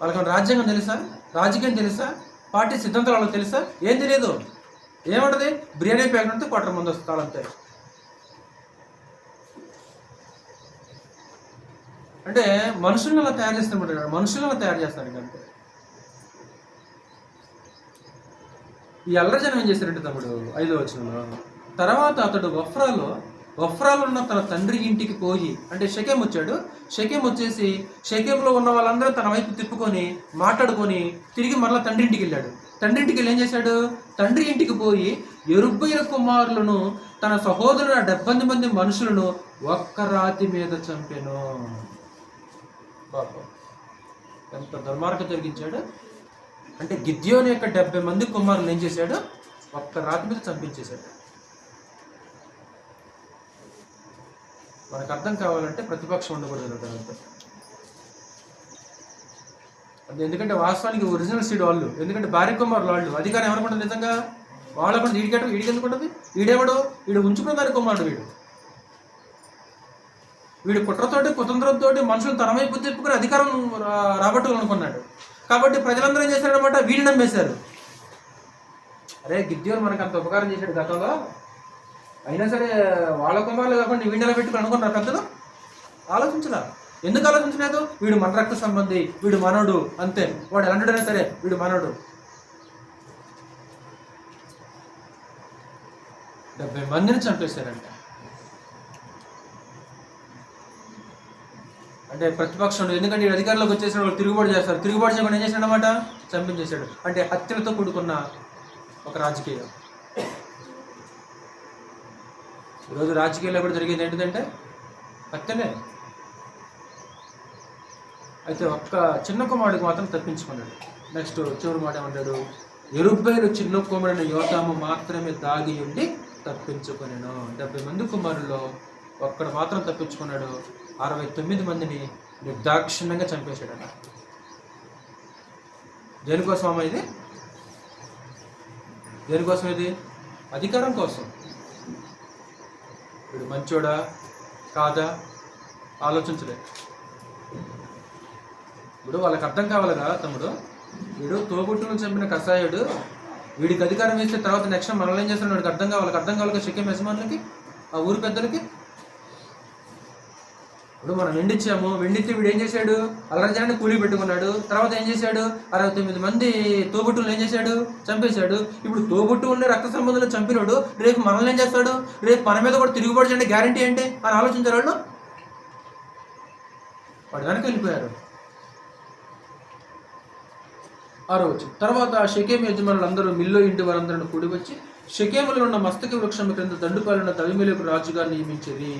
S1: వాళ్ళకి రాజ్యాంగం తెలుసా? రాజకీయం తెలుసా? పార్టీ సిద్ధాంతాలు వాళ్ళకి తెలుసా? ఏం తెలియదు. ఏమంటది? బిర్యానీ ప్యాకెట్ ఉంటే క్వార్టర్ ముందు వస్తారు అంతే. అంటే మనుషులను అలా తయారు చేస్తాడు, మనుషులను తయారు చేస్తాడు అంతే. ఈ అల్లరజనం ఏం చేశారంటే తమ్ముడు 5వ వచనంలో, తర్వాత అతడు వఫ్రాలో ఉన్న తన తండ్రి ఇంటికి పోయి, అంటే షెకెం వచ్చాడు. షెకెం వచ్చేసి షెకెంలో ఉన్న వాళ్ళందరూ తన వైపు తిప్పుకొని మాట్లాడుకొని తిరిగి మరలా తండ్రి ఇంటికి వెళ్ళాడు. తండ్రి ఇంటికి వెళ్ళి ఏం చేశాడు? తండ్రి ఇంటికి పోయి యెరుబ్బయలు కుమారులను, తన సహోదరుల 70 మంది మనుషులను ఒక్క రాతి మీద చంపెను. బాబా, ఎంత దుర్మార్గం జరిగించాడు అంటే, గిద్యోని యొక్క 70 మంది కుమారులను ఏం చేశాడు? ఒక్క రాతి మీద చంపించేశాడు. మనకు అర్థం కావాలంటే ప్రతిపక్షం ఉండకూడదు అంతే. అది ఎందుకంటే వాస్తవానికి ఒరిజినల్ సీడ్ వాళ్ళు, ఎందుకంటే భార్య కుమారులు వాళ్ళు. అధికారం ఎవరుకుంటుంది నిజంగా? వాళ్ళకుండా వీడికి ఎందుకుంటుంది? వీడేవాడు? వీడు ఉంచుకున్న దాని కుమారుడు. వీడు కుట్రతోటి కుతంత్రంతో మనుషులు తన వైపు తిప్పుకుని అధికారం రాబట్టాలనుకున్నాడు. కాబట్టి ప్రజలందరూ ఏం చేశారనమాట? వీడిని నమ్మేశారు. అరే, గిద్యోను మనకు అంత ఉపకారం చేశాడు గతంలో, అయినా సరే వాళ్ళ కుమారులు కాకుండా వీడిని ఎలా పెట్టుకుని అనుకున్నారు పెద్దలు? ఆలోచించరా? ఎందుకు ఆలోచించలేదు? వీడు మన రక్త సంబంధి, వీడు మనోడు అంతే. వాడు ఎలాంటిడైనా సరే వీడు మనోడు. 70 మందిని చంపేశారంట. అంటే ప్రతిపక్షం, ఎందుకంటే ఈ అధికారంలోకి వచ్చేసిన వాళ్ళు తిరుగుబాటు చేస్తారు. తిరుగుబాటు చేయకుండా ఏం చేశాడు అనమాట? చంపించేశాడు. అంటే హత్యలతో కూడుకున్న ఒక రాజకీయం. ఈరోజు రాజకీయాల్లో కూడా జరిగేది ఏంటిదంటే హత్యలే. అయితే ఒక్క చిన్న కుమారుడికి మాత్రం తప్పించుకున్నాడు. నెక్స్ట్ చివరి మాట ఏమంటాడు? యెరుబ్బయలు చిన్న కుమారుడైన యోతాము మాత్రమే దాగి ఉండి తప్పించుకునేను. 70 మంది కుమారుల్లో ఒక్కడు మాత్రం తప్పించుకున్నాడు. 69 మందిని నిర్దాక్షిణ్యంగా చంపేశాడు అన్న. దేనికోసం అమ్మ ఇది? దేనికోసం ఇది? అధికారం కోసం. వీడు మంచోడా కాదా ఆలోచించలేదు. ఇప్పుడు వాళ్ళకి అర్థం కావాలిగా తమ్ముడు, వీడు తోబుట్టును చంపిన కసాయుడు, వీడికి అధికారం వేస్తే తర్వాత నెక్స్ట్ మనల్ని ఏం చేస్తున్నాడు? వీడికి అర్థం కావాలి షెకెం యజమానులకి, ఆ ఊరి పెద్దలకి. ఇప్పుడు మనం వెండిచ్చాము, వెండితే వీడు ఏం చేశాడు? అల్లరి జనాన్ని కూలి పెట్టుకున్నాడు. తర్వాత ఏం చేశాడు? 69 మంది తోబుట్టులను ఏం చేశాడు? చంపేశాడు. ఇప్పుడు తోబుట్టువుల్ని రక్త సంబంధంలో చంపినాడు, రేపు మనల్ని ఏం చేస్తాడు? రేపు మన మీద కూడా తిరుగుబాటు చేయండి, గ్యారంటీ ఏంటి అని ఆలోచించారు వాళ్ళు. వాడు వెనక వెళ్ళిపోయారు. 6వ వచనం, తర్వాత షెకెం యజమానులు అందరూ మిల్లో ఇంటి వారందరూ కూడి వచ్చి షెకెములో ఉన్న మస్తకి వృక్షం క్రింద దండుపాలున్న అబీమెలెకు రాజుగా నియమించిరి.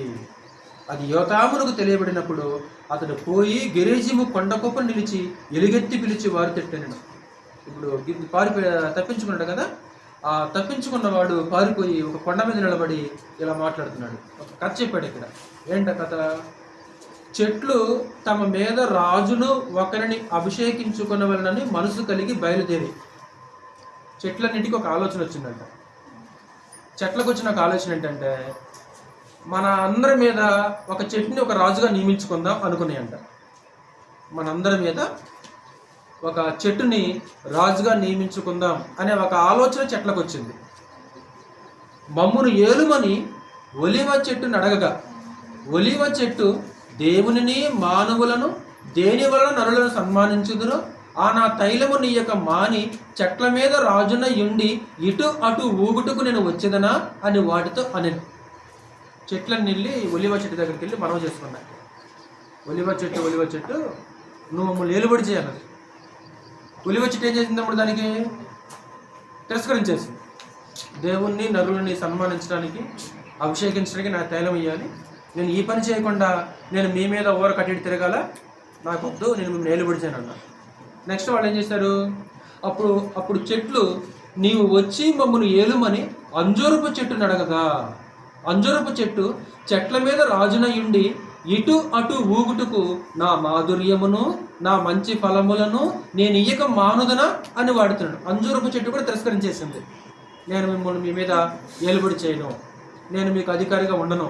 S1: అది యోతామునకు తెలియబడినప్పుడు అతడు పోయి గెరేజిము కొండకొప్ప నిలిచి ఎలుగెత్తి పిలిచి వారు తిట్టాను. ఇప్పుడు తప్పించుకున్నాడు కదా, ఆ తప్పించుకున్నవాడు పారిపోయి ఒక కొండ మీద నిలబడి ఇలా మాట్లాడుతున్నాడు. ఒక కథ చెప్పాడు ఇక్కడ. ఏంట కథ? చెట్లు తమ మీద రాజును ఒకరిని అభిషేకించుకునవలనని మనసు కలిగి బయలుదేరి. చెట్లన్నింటికి ఒక ఆలోచన వచ్చిందంట. చెట్లకు వచ్చిన ఒక ఆలోచన ఏంటంటే, మన అందరి మీద ఒక చెట్టుని ఒక రాజుగా నియమించుకుందాం అనుకున్నాయంట. మనందరి మీద ఒక చెట్టుని రాజుగా నియమించుకుందాం అనే ఒక ఆలోచన చెట్లకు వచ్చింది. మమ్మును ఏలుమని ఒలివ చెట్టును అడగగా, ఒలివ చెట్టు దేవునిని మానవులను దేని వలన నరులను సన్మానించుదురో ఆ నా తైలము నీ యొక్క మాని చెట్ల మీద రాజున యుండి ఇటు అటు ఊగుటకు నేను వచ్చేదనా అని వాటితో అనెను. చెట్లను వెళ్ళి ఒలివ చెట్టు దగ్గరికి వెళ్ళి మనవ చేసుకున్నాను. ఒలివ చెట్టు నువ్వు మమ్మల్ని ఏలుబడి చేయాలది. ఒలివ చెట్టు ఏం చేసింది అప్పుడు? దానికి తిరస్కరించేసింది. దేవుణ్ణి నరులని సన్మానించడానికి, అభిషేకించడానికి నా తైలం ఇవ్వాలి, నేను ఈ పని చేయకుండా నేను మీ మీద ఓర కట్టి తిరగాల, నాకు వద్దు, నేను మిమ్మల్ని ఏలుబడి చేయను అన్నా. నెక్స్ట్ వాళ్ళు ఏం చేశారు? అప్పుడు చెట్లు నీవు వచ్చి మమ్మల్ని ఏలుమని అంజూరపు చెట్టును అడగగా, అంజూరపు చెట్టు చెట్ల మీద రాజునయుండి ఇటు అటు ఊగుటకు నా మాధుర్యమును నా మంచి ఫలములను నేను ఇయ్యక మానుదనా అని వాడుతున్నాడు. అంజూరపు చెట్టు కూడా తిరస్కరించేసింది. నేను మిమ్మల్ని మీ మీద ఏలుబడి చేయను, నేను మీకు అధికారిగా ఉండను.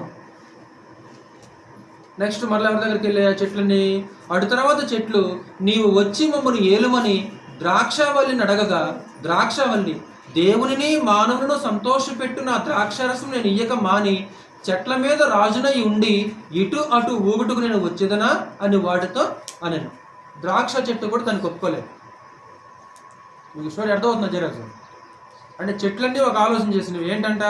S1: నెక్స్ట్ మళ్ళీ ఎవరి దగ్గరికి వెళ్ళే చెట్లని అటు తర్వాత చెట్లు నీవు వచ్చి మమ్మల్ని ఏలుమని ద్రాక్షావల్లిని అడగగా, ద్రాక్షావల్లి దేవునిని మానవులను సంతోషపెట్టు నా ద్రాక్షారసం నేను ఇయ్యక మాని చెట్ల మీద రాజునై ఉండి ఇటు అటు ఊగుటకు నేను వచ్చేదనా అని వాటితో అనెను. ద్రాక్ష చెట్టు కూడా దానికి ఒప్పుకోలేదు. మీకు స్టోరీ అర్థమవుతుందా జరాజు? అంటే చెట్లన్నీ ఒక ఆలోచన చేసినవి ఏంటంట,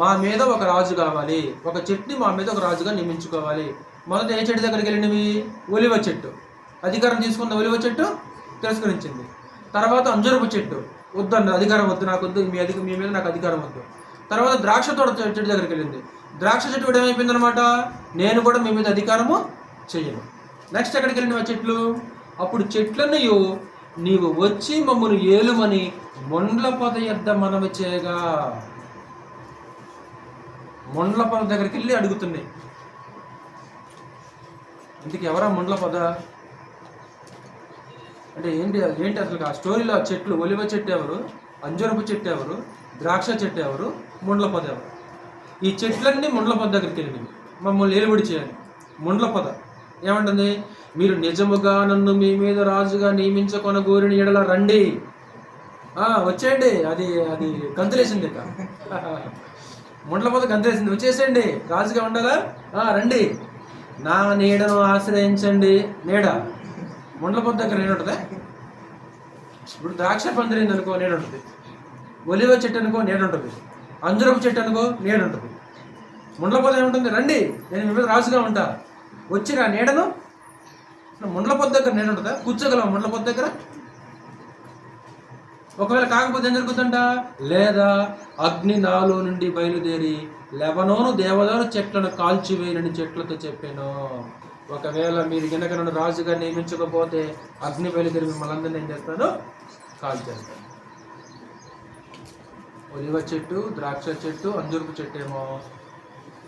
S1: మా మీద ఒక రాజు కావాలి, ఒక చెట్టుని మా మీద ఒక రాజుగా నియమించుకోవాలి. మొదట ఏ చెట్టు దగ్గరికి వెళ్ళినవి? ఒలివ చెట్టు. అధికారం తీసుకున్న ఒలివ చెట్టు తిరస్కరించింది. తర్వాత అంజూరపు చెట్టు, వద్దండి, అధికారం వద్దు, నాకు వద్దు, మీ మీద నాకు అధికారం వద్దు. తర్వాత ద్రాక్ష తోట చెట్టు దగ్గరికి వెళ్ళింది. ద్రాక్ష చెట్టు కూడా ఏమైపోయింది అనమాట, నేను కూడా మీ మీద అధికారము చెయ్యను. నెక్స్ట్ ఎక్కడికి వెళ్ళిన చెట్లు? అప్పుడు చెట్లను నీవు వచ్చి మమ్మల్ని ఏలుమని మొండ్ల పొద యొద్ద మనవి చేయగా, మొండ్ల పొద దగ్గరికి వెళ్ళి అడుగుతున్నాయి. ఇందుకు ఎవరా మొండ్ల పొద అంటే ఏంటి అసలు ఆ స్టోరీలో? చెట్లు, ఒలివ చెట్టు ఎవరు, అంజూరపు చెట్టు ఎవరు, ద్రాక్ష చెట్టు ఎవరు, మొండ్ల పొద ఎవరు? ఈ చెట్లన్నీ మొండ్ల పొద దగ్గరికి వెళ్ళినవి, మమ్మల్ని ఏలుబడి చేయాలి. మొండ్ల పొద ఏమంటుంది? మీరు నిజముగా నన్ను మీ మీద రాజుగా నియమించుకొనగోరిన ఎడల రండి, వచ్చేయండి. అది గంతులేసింది. ఇక మొండ్ల పొద గంతులేసింది, వచ్చేసేయండి, రాజుగా ఉండాలా, రండి, నా నీడను ఆశ్రయించండి. నీడ మొండ్ల పొద దగ్గర నీడ ఉంటుంది. ఇప్పుడు ద్రాక్ష పందిరింది అనుకో, నీడ ఉంటుంది. ఒలివ చెట్టు అనుకో, నీడ ఉంటుంది. అంజూరపు చెట్టు అనుకో, నీడ ఉంటుంది. మొండ్ల పొద ఏముంటుంది? రండి, నేను మీ మీద రాజుగా ఉంటా, వచ్చిరా నీడను. మొండ్ల పొద దగ్గర నీడ ఉంటుందా? కూర్చోగలవా మొండ్ల పొద దగ్గర? ఒకవేళ కాకపోతే ఏం జరుగుతుందంట? లేదా అగ్ని నాలో నుండి బయలుదేరి లెబనోను దేవదారు చెట్లను కాల్చివేయనని చెట్లతో చెప్పాను. ఒకవేళ మీరు గనక నన్ను రాజుగా నియమించకపోతే అగ్ని బయలుదేరి మిమ్మల్ని అందరినీ ఏం చేస్తాను? కాల్చేస్తాను. ఒలివ చెట్టు, ద్రాక్ష చెట్టు, అంజూరపు చెట్టు ఏమో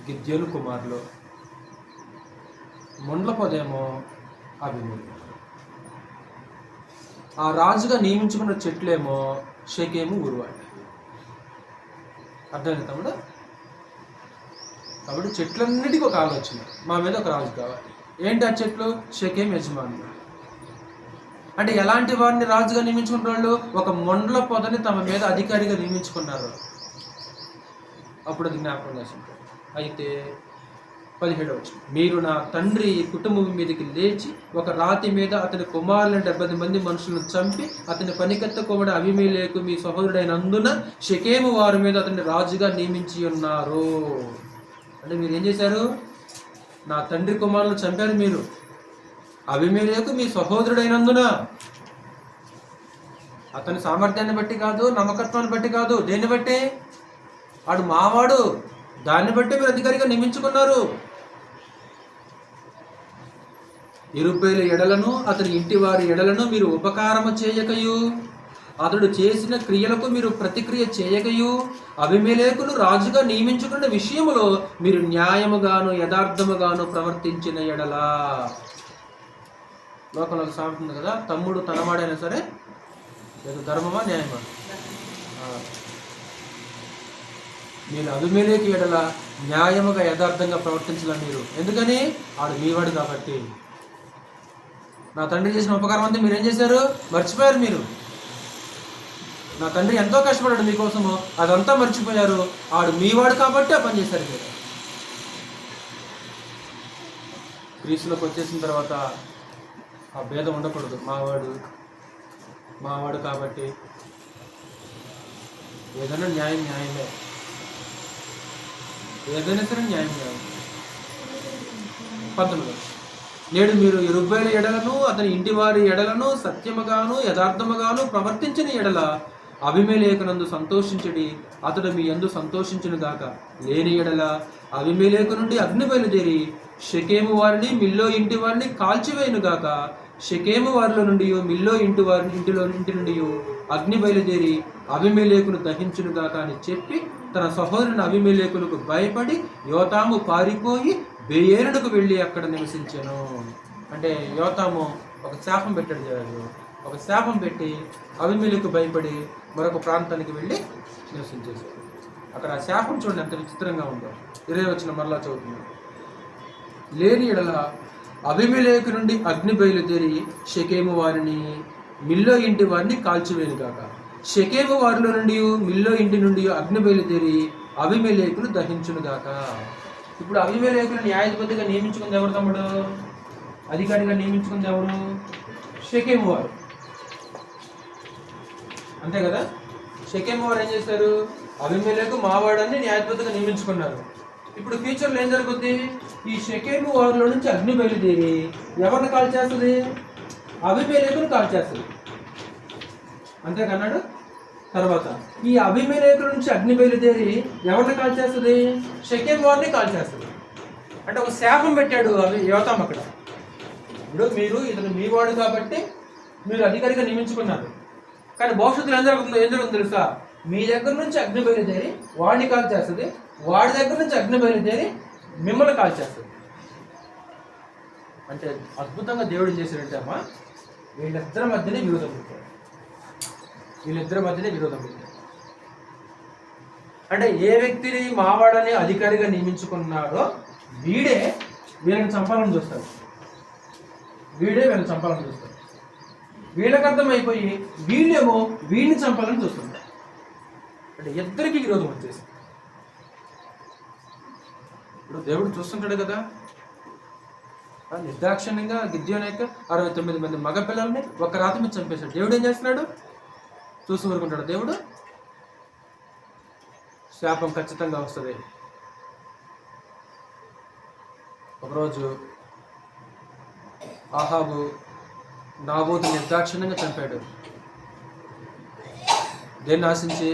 S1: గిద్యోను కుమారులు, మొండ్ల పొదేమో అభిమేలు. ఆ రాజుగా నియమించుకున్న చెట్లేమో షెకెము ఊరువాడు. అర్థమైంది తమ్ముడు? కాబట్టి చెట్లన్నిటికీ ఒక ఆలోచన, మా మీద ఒక రాజు కావాలి. ఏంటి ఆ చెట్లు? షెకెము యజమానులు. అంటే ఎలాంటి వారిని రాజుగా నియమించుకున్న వాళ్ళు? ఒక మొండ్ల పొదని తమ మీద అధికారిగా నియమించుకున్నారు. అప్పుడు అది జ్ఞాపకం చేసుకుంటారు. అయితే 17వ వచనం, మీరు నా తండ్రి కుటుంబం మీదకి లేచి ఒక రాతి మీద అతని కుమారులను 70 మంది మనుషులను చంపి అతని పనికెత్తకోబడి అబీమెలెకు మీ సహోదరుడైనందున షెకెము వారి మీద అతన్ని రాజుగా నియమించి ఉన్నారు. అంటే మీరు ఏం చేశారు? నా తండ్రి కుమారులను చంపారు మీరు. అబీమెలెకు మీ సహోదరుడైనందున, అతని సామర్థ్యాన్ని బట్టి కాదు, నమ్మకత్వాన్ని బట్టి కాదు, దేన్ని బట్టి? ఆడు మావాడు, దాన్ని బట్టి మీరు అధికారిగా నియమించుకున్నారు. ఇరుబేల ఎడలను అతని ఇంటి వారి ఎడలను మీరు ఉపకారము చేయకయు, అతడు చేసిన క్రియలకు మీరు ప్రతిక్రియ చేయకయు, అబీమెలెకును రాజుగా నియమించుకున్న విషయములో మీరు న్యాయముగాను యథార్థముగాను ప్రవర్తించిన ఎడలా. లోకంలో సామెత ఉంది కదా, తమ్ముడు తనవాడైనా సరే లేదు ధర్మమా న్యాయమా? మీరు అబీమెలెకు ఎడల న్యాయముగా యథార్థంగా ప్రవర్తించాల మీరు. ఎందుకని? ఆడు మీవాడు కాబట్టి. నా తండ్రి చేసిన ఉపకారం అంతా మీరు ఏం చేశారు? మర్చిపోయారు మీరు. నా తండ్రి ఎంతో కష్టపడ్డాడు మీకోసము, అదంతా మర్చిపోయారు. ఆడు మీవాడు కాబట్టి ఆ పని చేశారు మీరు. క్రీస్తులోకి వచ్చేసిన తర్వాత ఆ భేదం ఉండకూడదు. మావాడు కాబట్టి ఏదైనా న్యాయమే, ఏదైనా సరే న్యాయం. 19 నేడు మీరు యెరుబ్బయలు ఎడలను అతని ఇంటి వారి ఎడలను సత్యముగాను యథార్థముగాను ప్రవర్తించిన ఎడల అబీమెలెకునందు సంతోషించడి, అతడు మీ యందు సంతోషించును గాక. లేని ఎడల అబీమెలెకు నుండి అగ్ని బయలుదేరి షెకెము వారిని మిల్లో ఇంటి వారిని కాల్చివేయును గాక. షెకెము వారిలో నుండి మిల్లో ఇంటి నుండి అగ్ని బయలుదేరి అబీమెలెకును దహించును గాక అని చెప్పి తన సహోదరుని అబీమెలెకునకు భయపడి యోతాము పారిపోయి బెయేరునకు వెళ్ళి అక్కడ నివసించాను. అంటే యోతాము ఒక శాపం పెట్టాడు దేవుడు. ఒక శాపం పెట్టి అబీమెలెకు భయపడి మరొక ప్రాంతానికి వెళ్ళి నివసించేశాడు. అక్కడ ఆ శాపం చూడండి ఎంత విచిత్రంగా ఉందో. 20 వచనం మరలా చదువుతున్నాడు. లేని ఎడల అబీమెలెకు నుండి అగ్ని బయలుదేరి షెకెము వారిని మిల్లో ఇంటి వారిని కాల్చివేయును గాక. షెకెము వారిలో నుండి మిల్లో ఇంటి నుండి అగ్ని బయలుదేరి అబీమెలెకును దహించును గాక. ఇప్పుడు అబీమెలెకును న్యాయాధిపతిగా నియమించుకుంది ఎవరు తమ్ముడు? అధికారిగా నియమించుకుంది ఎవరు? షెకెము వారు, అంతే కదా. షెకెము వారు ఏం చేశారు? అబీమెలెకు మావాడని న్యాయాధిపతిగా నియమించుకున్నారు. ఇప్పుడు ఫ్యూచర్లో ఏం జరుగుద్ది? ఈ షెకెము వారిలో నుంచి అగ్ని బయలుదేరి ఎవరిని కాల్ చేస్తుంది? అబీమెలెకును కాల్ చేస్తుంది, అంతేకన్నాడు. తర్వాత ఈ అబీమెలెకు నుంచి అగ్ని బయలుదేరి ఎవరిని కాల్ చేస్తుంది? షెకెము వారిని కాల్ చేస్తుంది. అంటే ఒక శాపం పెట్టాడు యోతాము అక్కడ. ఇప్పుడు మీరు ఇతను మీ వాడు కాబట్టి మీరు అధికారిగా నియమించుకున్నారు, కానీ భవిష్యత్తులో ఏం జరుగుతుందో తెలుసా? మీ దగ్గర నుంచి అగ్ని బయలుదేరి వాడిని కాల్ చేస్తుంది, వాడి దగ్గర నుంచి అగ్ని బయలుదేరి మిమ్మల్ని కాల్ చేస్తుంది. అంటే అద్భుతంగా దేవుడు ఏం చేశాడంటే అమ్మా, వీళ్ళిద్దరి మధ్యనే విరోధం పెట్టాడు. అంటే ఏ వ్యక్తిని మావాడని అధికారిగా నియమించుకున్నాడో వీడే వీళ్ళని చంపాలని చూస్తాడు. వీళ్ళకి అర్థమైపోయి వీళ్ళేమో వీడిని చంపాలని చూస్తుంటారు. అంటే ఇద్దరికి విరోధం వచ్చేసి ఇప్పుడు దేవుడు చూస్తుంటాడు కదా. నిర్దాక్షిణ్యంగా గిద్యోను యొక్క 69 మంది మగ పిల్లల్ని ఒక రాత్రి మీద చంపేశాడు. దేవుడు ఏం చేస్తున్నాడు? చూసి ఊరుకుంటాడు దేవుడు? శాపం ఖచ్చితంగా వస్తుంది. ఒకరోజు ఆహాబు నాబోతు నిర్దాక్షిణ్యంగా చంపాడు. దేన్ని ఆశించి?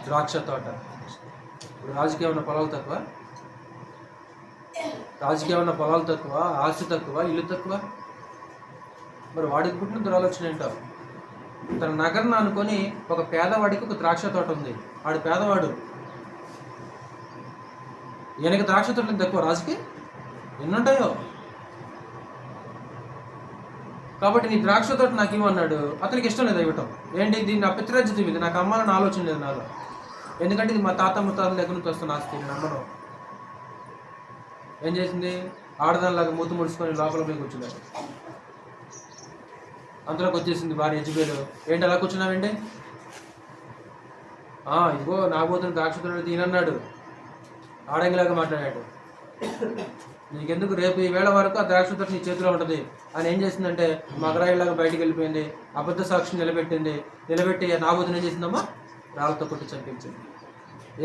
S1: ద్రాక్ష తోట. ఇప్పుడు రాజకీయమైన పొలాలు తక్కువ, ఆస్తి తక్కువ, ఇల్లు తక్కువ. మరి వాడికి పుట్టిన దురాలోచన ఏంటో? తన నగరం అనుకొని ఒక పేదవాడికి ఒక ద్రాక్ష తోట ఉంది. వాడు పేదవాడు, ఈయనకి ద్రాక్ష తోటలు తక్కువ, రాజుకి ఎన్నుంటాయో. కాబట్టి నీ ద్రాక్ష తోట నాకు ఇవ్వన్నాడు. అతనికి ఇష్టం లేదు ఇవ్వటం. ఏంటి? దీన్ని నా పితృరాజ్యం, ఇది నాకు అమ్మాలని ఆలోచన లేదు నాలో. ఎందుకంటే ఇది మా తాత ముత్తాతల దగ్గర నుంచి వస్తున్న ఆస్తి, నేను నమ్మను. ఏం చేసింది? ఆడదానిలాగా మూత ముడుచుకొని లోపల పోయి కూర్చున్నాడు. అంతలోకి వచ్చేసింది భార్య యెజబెలు. ఏంటి అలా కూర్చున్నావండి? ఇదిగో నాబోతున్న ద్రాక్ష తోట తినన్నాడు. ఆడంగిలాగా మాట్లాడాడు. నీకెందుకు, రేపు ఈ వేళ వరకు ఆ ద్రాక్ష తోట నీ చేతిలో ఉంటుంది అని ఏం చేసిందంటే మగరాయిలాగా బయటికి వెళ్ళిపోయింది. అబద్ధ సాక్షిని నిలబెట్టి నాబోతుని ఏం చేసిందమ్మా? రాళ్ళతో కొట్టి చంపించింది.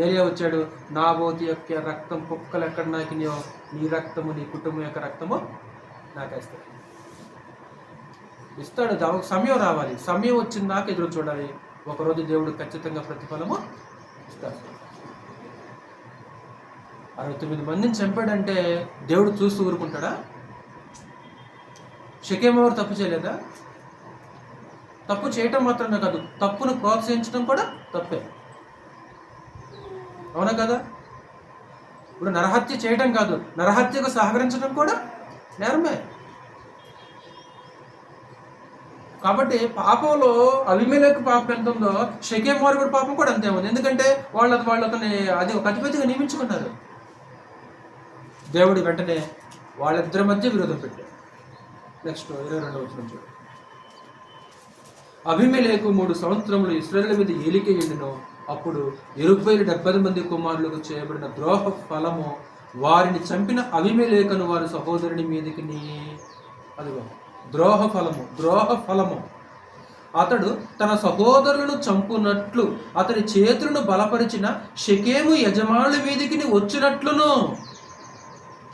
S1: ఏలియా వచ్చాడు. నాబోతు యొక్క రక్తం కుక్కలు ఎక్కడ నాకినాయో నీ రక్తము, నీ కుటుంబం యొక్క రక్తము నాకేస్తాడు. ఇస్తాడు. సమయం రావాలి. సమయం వచ్చిందాక ఎదురు చూడాలి. ఒకరోజు దేవుడు ఖచ్చితంగా ప్రతిఫలము ఇస్తాడు. 69 మందిని చంపాడంటే దేవుడు చూస్తూ ఊరుకుంటాడా? షెకెము వారు తప్పు చేయలేదా? తప్పు చేయటం మాత్రమే కాదు, తప్పును ప్రోత్సహించడం కూడా తప్పే, అవునా కదా? ఇప్పుడు నరహత్య చేయటం కాదు, నరహత్యకు సహకరించడం కూడా నేరమే. కాబట్టి పాపంలో అబీమెలెకు పాపం ఎంత ఉందో షెకెము వారి కూడా పాపం కూడా అంతే ఉంది. ఎందుకంటే వాళ్ళు అతన్ని అది ఒక అధిపతిగా నియమించుకున్నారు. దేవుడు వెంటనే వాళ్ళిద్దరి మధ్య విరోధం పెట్టాడు. నెక్స్ట్ 22వ వచనం చూడండి. అబీమెలెకు 3 సంవత్సరములు ఇశ్రాయేలు మీద ఏలిక ఎండెను. అప్పుడు యెరుబ్బయలు 70 మంది కుమారులకు చేయబడిన ద్రోహ ఫలము వారిని చంపిన అబీమెలెకును వారి సహోదరుని మీదకి అదిగో ద్రోహ ఫలము అతడు తన సహోదరులను చంపునట్లు అతని చేతులను బలపరిచిన షెకెము యజమానుల మీదకి వచ్చినట్లును.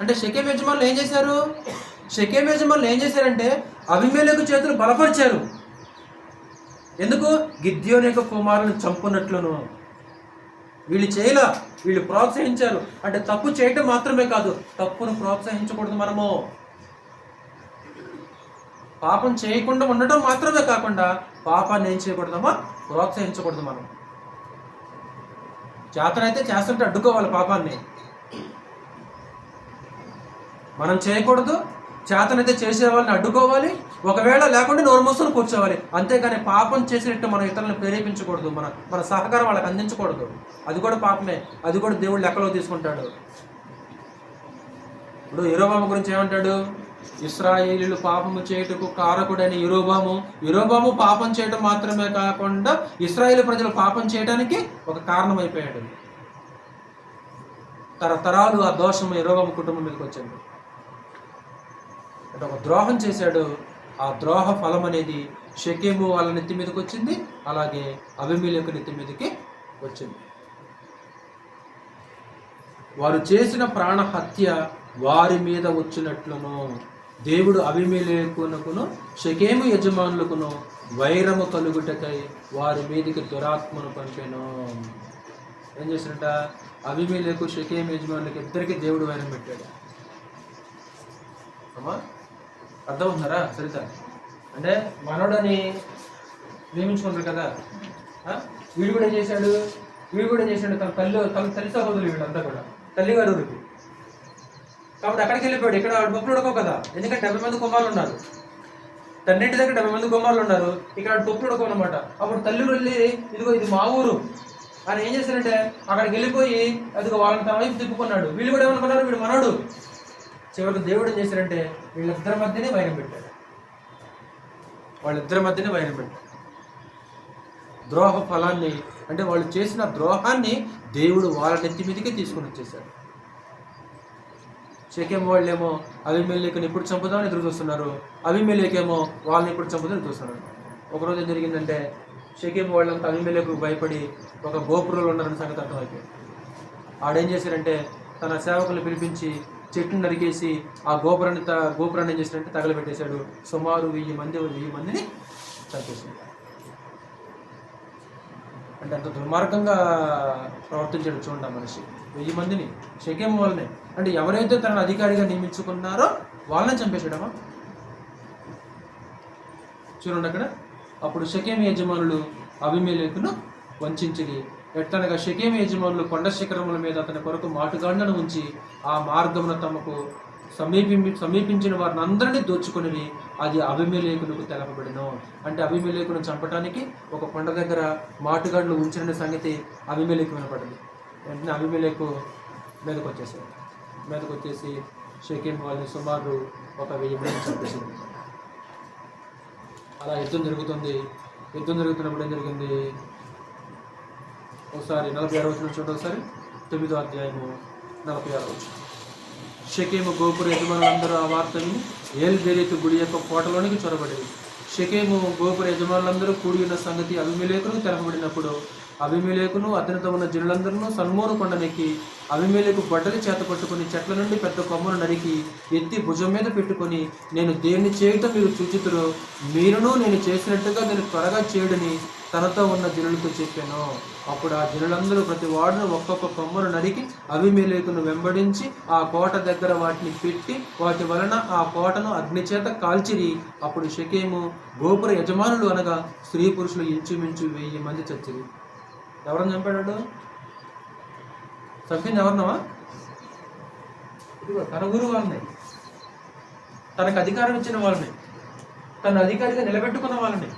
S1: అంటే షెకెము యజమానులు ఏం చేశారంటే అబీమెలెకు చేతులు బలపరిచారు. ఎందుకు? గిద్యోను యొక్క కుమారులను చంపునట్లును. వీళ్ళు ప్రోత్సహించారు. అంటే తప్పు చేయటం మాత్రమే కాదు, తప్పును ప్రోత్సహించకూడదు. మనము పాపం చేయకుండా ఉండటం మాత్రమే కాకుండా పాపాన్ని ఏం చేయకూడదమ్మా? ప్రోత్సహించకూడదు. మనం చేతనైతే చేస్తుంటే అడ్డుకోవాలి పాపాన్ని. మనం చేయకూడదు. చేతనైతే చేసే వాళ్ళని అడ్డుకోవాలి. ఒకవేళ లేకుండా నోరు మూసుకొని కూర్చోవాలి. అంతేగాని పాపం చేసినట్టు మనం ఇతరులను ప్రేరేపించకూడదు. మన సహకారం వాళ్ళకి అందించకూడదు. అది కూడా పాపమే. అది కూడా దేవుడు లెక్కలో తీసుకుంటాడు. ఇప్పుడు యెరోబాము గురించి ఏమంటాడు? ఇశ్రాయేలీయులు పాపము చేయుటకు కారకుడైన యెరోబాము పాపం చేయడం మాత్రమే కాకుండా ఇశ్రాయేలు ప్రజలు పాపం చేయడానికి ఒక కారణమైపోయాడు. తరతరాలు ఆ దోషం యెరోబాము కుటుంబం మీదకి వచ్చింది. అంటే ఒక ద్రోహం చేశాడు. ఆ ద్రోహ ఫలం అనేది షెకెము వాళ్ళ నెత్తి మీదకి వచ్చింది, అలాగే అబీమెలెకు నెత్తి మీదకి వచ్చింది. వారు చేసిన ప్రాణహత్య వారి మీద వచ్చినట్లును దేవుడు అబీమెలెకునకును షెకెము యజమానులకును వైరము కలుగుటకై వారి మీదకి దురాత్మను పంపెను. ఏం చేసినట్ట? అబీమెలెకు షెకెము యజమానులకి ఇద్దరికి దేవుడు వైరం పెట్టాడు. అమ్మా అర్థమవుతున్నారా? సరిత అంటే మనోడని నియమించుకుంటారు కదా, వీడు కూడా ఏం చేశాడు? తన తల్లి సహోదరులు వీళ్ళంతా కూడా తల్లిగారు ఊరికి. కాబట్టి అక్కడికి వెళ్ళిపోయాడు. ఇక్కడ పప్పులు ఉడకవు కదా, ఎందుకంటే 70 మంది కుమారులు ఉన్నారు. తండ్రింటి దగ్గర 70 మంది కుమారులు ఉన్నారు. ఇక్కడ పప్పులు ఉడకవు అనమాట. అప్పుడు తల్లి వెళ్ళి ఇదిగో ఇది మా ఊరు అని ఏం చేశారంటే అక్కడికి వెళ్ళిపోయి అదిగో వాళ్ళని తన వైపు తిప్పుకున్నాడు. వీళ్ళు కూడా ఏమనుకున్నారు? వీడు మనోడు. చివరికి దేవుడు ఏం చేశారంటే వాళ్ళిద్దరి మధ్యనే వైరం పెట్టాడు. ద్రోహ ఫలాన్ని, అంటే వాళ్ళు చేసిన ద్రోహాన్ని దేవుడు వాళ్ళ నెత్తి మీదకే తీసుకుని వచ్చేసాడు. షెకెము వాళ్ళేమో అబీమెలెకుని ఎప్పుడు చంపుదామని ఎదురు చూస్తున్నారు. అబీమెలెకేమో వాళ్ళని ఎప్పుడు చంపుదామని ఎదురు చూస్తున్నారు. ఒకరోజు ఏం జరిగిందంటే షెకెము వాళ్ళంతా అబీమెలెకు భయపడి ఒక గోపురంలో ఉన్నారని సంగతి అర్థమైపోయింది. ఆడేం చేశారంటే తన సేవకులు పిలిపించి చెట్టును నరికేసి ఆ గోపురాన్ని ఏం చేశారంటే తగలబెట్టేశాడు. సుమారు 1000 మందిని చంపేశాడు. అంటే అంత దుర్మార్గంగా ప్రవర్తించాడు చూడండి ఆ మనిషి. 1000 మందిని షెకెము వాళ్ళని, అంటే ఎవరైతే తనను అధికారిగా నియమించుకున్నారో వాళ్ళని చంపేశాడమ్మా. చూడండి అక్కడ. అప్పుడు షెకెము యజమానులు అబీమెలెకును వంచించిరి. ఎట్లనగా షెకెము యజమానులు కొండ శిఖరముల మీద అతని కొరకు మాటుగాండ్లను ఉంచి ఆ మార్గమున తమకు సమీపించిన వారిని అందరినీ దోచుకుని అది అబీమెలెకునకు తెలపబడెను. అంటే అబీమెలెకును చంపడానికి ఒక కొండ దగ్గర మాటుగాండ్లు ఉంచిన సంగతి అబీమెలెకు వినపడింది. వెంటనే అబీమెలెకు మీదకి వచ్చేసి షెకెము వాళ్ళని సుమారు ఒక 1000 మంది చంపేసింది. అలా యుద్ధం జరుగుతున్నప్పుడు ఏం జరిగింది? ఒకసారి 46వ వచనం చూడండి. ఒకసారి 9వ అధ్యాయము 46వ వచనం. షెకెము గోపుర యజమానులందరూ ఆ వార్తని ఏల్బెరీతు గుడి యొక్క కోటలోనికి చొరబడేది. షెకెము గోపుర యజమానులందరూ కూడి ఉన్న సంగతి అబీమెలెకును తెలపబడినప్పుడు అబీమెలెకును అతనితో ఉన్న జనులందరూ సల్మోను కొండనెక్కి అబీమెలెకు గొడ్డలి చేత పట్టుకుని చెట్ల నుండి పెద్ద కొమ్మను నరికి ఎత్తి భుజం మీద పెట్టుకుని, నేను దేన్ని చేయటం మీరు చూచితురో మీరును నేను చేసినట్టుగా నేను త్వరగా చేయడని తనతో ఉన్న జనులతో చెప్పాను. అప్పుడు ఆ జనులందరూ ప్రతి వాడును ఒక్కొక్క కొమ్మను నరికి అబీమెలెకును వెంబడించి ఆ కోట దగ్గర వాటిని పెట్టి వాటి వలన ఆ కోటను అగ్నిచేత కాల్చిరి. అప్పుడు షెకెము గోపుర యజమానులు అనగా స్త్రీ పురుషులు ఇంచుమించు 1000 మంది చచ్చిరి. ఎవరని చంపాడు? చంపింది ఎవరినవా? తన గురువు వాళ్ళని, తనకు అధికారం ఇచ్చిన వాళ్ళని, తన అధికారిగా నిలబెట్టుకున్న వాళ్ళని.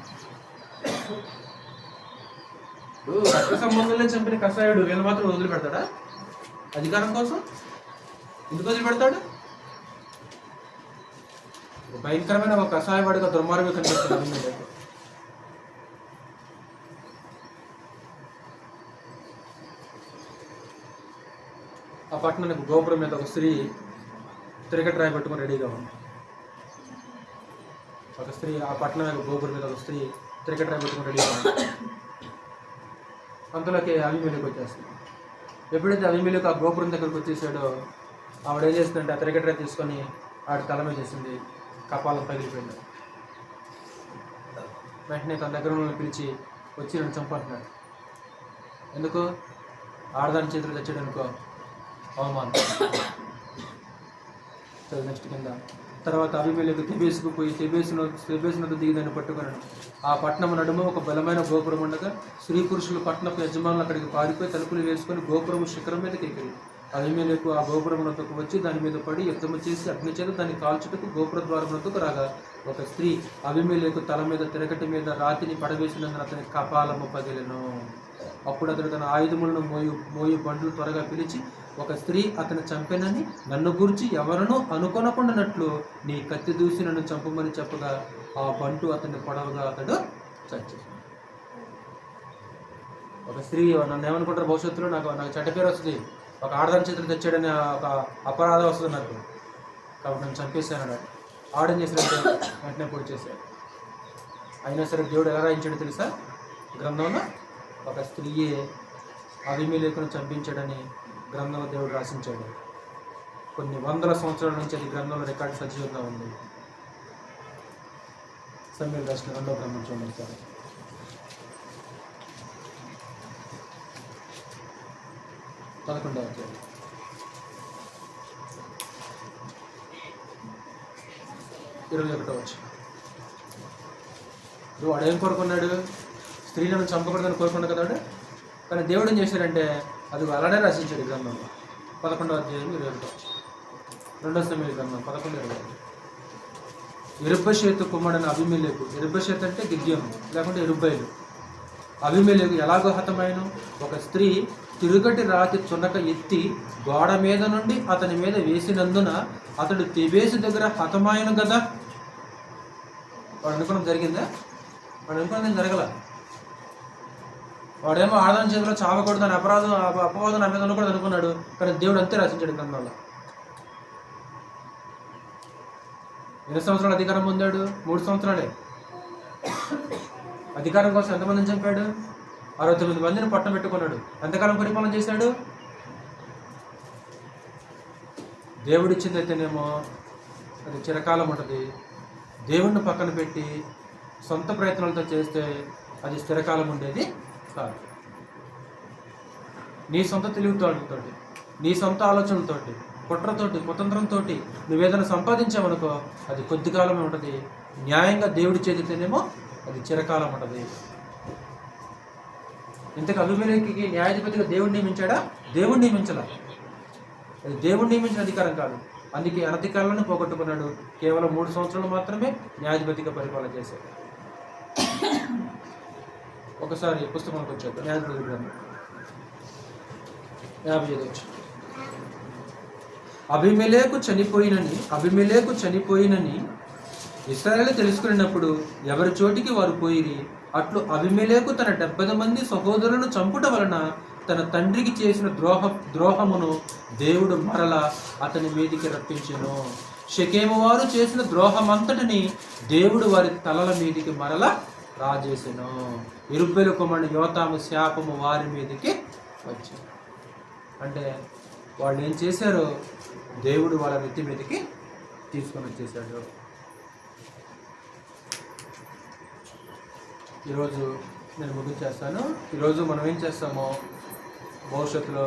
S1: రక్త సంబంధంలో చంపిన కషాయుడు వీళ్ళు మాత్రం వదిలిపెడతాడా? అధికారం కోసం ఎందుకు వదిలిపెడతాడు? భయంకరమైన ఒక కషాయవాడిగా దుర్మార్గం కనిపిస్తుంది. ఆ పట్టణానికి గోపురం మీద ఒక స్త్రీ తిరగటి రాయి పట్టుకొని రెడీగా ఉంది. ఒక స్త్రీ ఆ పట్టణం గోపురం మీద ఒక స్త్రీ తిరగటి రాయి పట్టుకొని రెడీగా ఉంది. అంతలోకి అబీమెలెకు వచ్చేస్తుంది. ఎప్పుడైతే అబీమెలెకు ఆ గోపురం దగ్గరకు వచ్చేసాడో ఆవిడ ఏం చేస్తుందంటే ఆ తిరగటి రాయి తీసుకొని ఆవిడ తల మీద చేసింది, కపాలం పగిలిపోయింది. వెంటనే తన దగ్గర పిలిచి వచ్చి నన్ను చంపంటున్నాడు. ఎందుకు? ఆడదాని చేతులు తెచ్చాడనుకో అవమానం. నెక్స్ట్ కింద తర్వాత అబీమెలెకు తెబేసుకు పోయి తెబేసునకు దిగి దాన్ని పట్టుకున్నాడు. ఆ పట్టణం నడుమ ఒక బలమైన గోపురం ఉండగా స్త్రీ పురుషులు పట్టణపు యజమానులు అక్కడికి పారిపోయి తలుపులు వేసుకొని గోపురము శిఖరం మీదకి ఎక్కిరి. అబీమెలెకు ఆ గోపురమునకు వచ్చి దాని మీద పడి యుద్ధము చేసి అగ్ని చేత దాన్ని కాల్చుటకు గోపుర ద్వారమునకు రాగా ఒక స్త్రీ అబీమెలెకు తల మీద తిరగటి మీద రాతిని పడవేసినందున అతని కపాలము పగిలెను. అప్పుడు అతడు తన ఆయుధములను మోయు బండ్లు త్వరగా పిలిచి, ఒక స్త్రీ అతను చంపెనని నన్ను గురించి ఎవరనూ అనుకొనకుండానట్లు నీ కత్తి దూసి నన్ను చంపమని చెప్పగా ఆ బంటు అతన్ని పొడవగా అతడు చచ్చాడు. ఒక స్త్రీ నన్ను ఏమనుకుంటారు, భవిష్యత్తులో నాకు చెడ్డ పేరు వస్తుంది, ఒక ఆడదాని చేతులు తెచ్చాడని ఒక అపరాధం వస్తుంది నాకు, కాబట్టి నన్ను చంపేశాను. ఆడేం చేశాడంటే వెంటనే పొడి చేశాడు. అయినా సరే దేవుడు ఎలా రాయించాడో తెలుసా? గ్రంథంలో ఒక స్త్రీయే అబీమెలెకును చంపించాడని గ్రంథంలో దేవుడు రాసించాడు. కొన్ని వందల సంవత్సరాల నుంచి అది గ్రంథంలో రికార్డు సజీవంగా ఉంది. సమూయేలు రాసిన 2వ గ్రంథం చూడండి సార్. 11వ అధ్యాయం 21వ వచనం. నువ్వు వాడేం కోరుకున్నాడు? స్త్రీలను చంపకూడదని కోరుకున్నాడు కదా. కానీ దేవుడు ఏం చేశాడంటే అది అలానే రచించాడు గ్రంథంలో. 11వ అధ్యాయం 21వ వచనం. 2వ సమూయేలు గ్రంథం 11:20. యెరుబ్బషేతు కుమారుడైన అబీమెలెకు, యెరుబ్బషేతు అంటే గిద్యోను లేకుంటే యెరుబ్బయలు. అబీమెలెకు ఎలాగో హతమైన ఒక స్త్రీ తిరుగటి రాతి చునక ఎత్తి గోడ మీద నుండి అతని మీద వేసినందున అతడు తెబేసు దగ్గర హతమాయను కదా. వాడు అనుకున్నది జరిగిందా? వాడు అనుకున్నది జరగల. వాడేమో ఆడదాని చేతిలో చావకూడదు అని అపవాదం నా మీద ఉండకూడదు అనుకున్నాడు. కానీ దేవుడు అంతే రచించాడు గ్రంథంలో. ఎన్ని సంవత్సరాలు అధికారం పొందాడు? 3 సంవత్సరాలే. అధికారం కోసం ఎంతమందిని చంపాడు? 69 మందిని పట్టం పెట్టుకున్నాడు. ఎంతకాలం పరిపాలన చేశాడు? దేవుడిచ్చింది అయితేనేమో అది చిరకాలం ఉంటుంది. దేవుణ్ణి పక్కన పెట్టి సొంత ప్రయత్నాలతో చేస్తే అది స్థిరకాలం ఉండేది కాదు. నీ సొంత తెలివితోటి, నీ సొంత ఆలోచనలతోటి, కుట్రతోటి, కుతంత్రంతో నువ్వేదైనా సంపాదించావనుకో అది కొద్ది కాలమే ఉంటుంది. న్యాయంగా దేవుడి చేతితేనేమో అది చిరకాలం ఉంటుంది. ఇంతకు అబీమెలెకుకి న్యాయాధిపతిగా దేవుడు నియమించాడా? దేవుడు నియమించాల. అది దేవుడు నియమించిన అధికారం కాదు. అందుకే అనధికారాలను పోగొట్టుకున్నాడు. కేవలం 3 సంవత్సరాలు మాత్రమే న్యాయాధిపతిగా పరిపాలన చేశాడు. ఒకసారి పుస్తకంలోకి వచ్చాడు. న్యాయాధిపతి గ్రంథం 55 వచ్చి అబీమెలెకు చనిపోయినని ఇశ్రాయేలు తెలుసుకున్నప్పుడు ఎవరి చోటికి వారు పోయిరి. అట్లు అబీమెలెకు తన 70 మంది సహోదరులను చంపుట వలన తన తండ్రికి చేసిన ద్రోహమును దేవుడు మరల అతని మీదికి రప్పించెను. షెకెము వారు చేసిన ద్రోహమంతటిని దేవుడు వారి తలల మీదికి మరల రాజేసెను. యెరుబ్బయలు కుమారుడు యోతాము శాపము వారి మీదకి వచ్చింది. అంటే వాళ్ళు ఏం చేశారో దేవుడు వాళ్ళ నెత్తి మీదకి తీసుకొని వచ్చేసాడు. ఈరోజు నేను ముగించేస్తాను. ఈరోజు మనం ఏం చేస్తామో భవిష్యత్తులో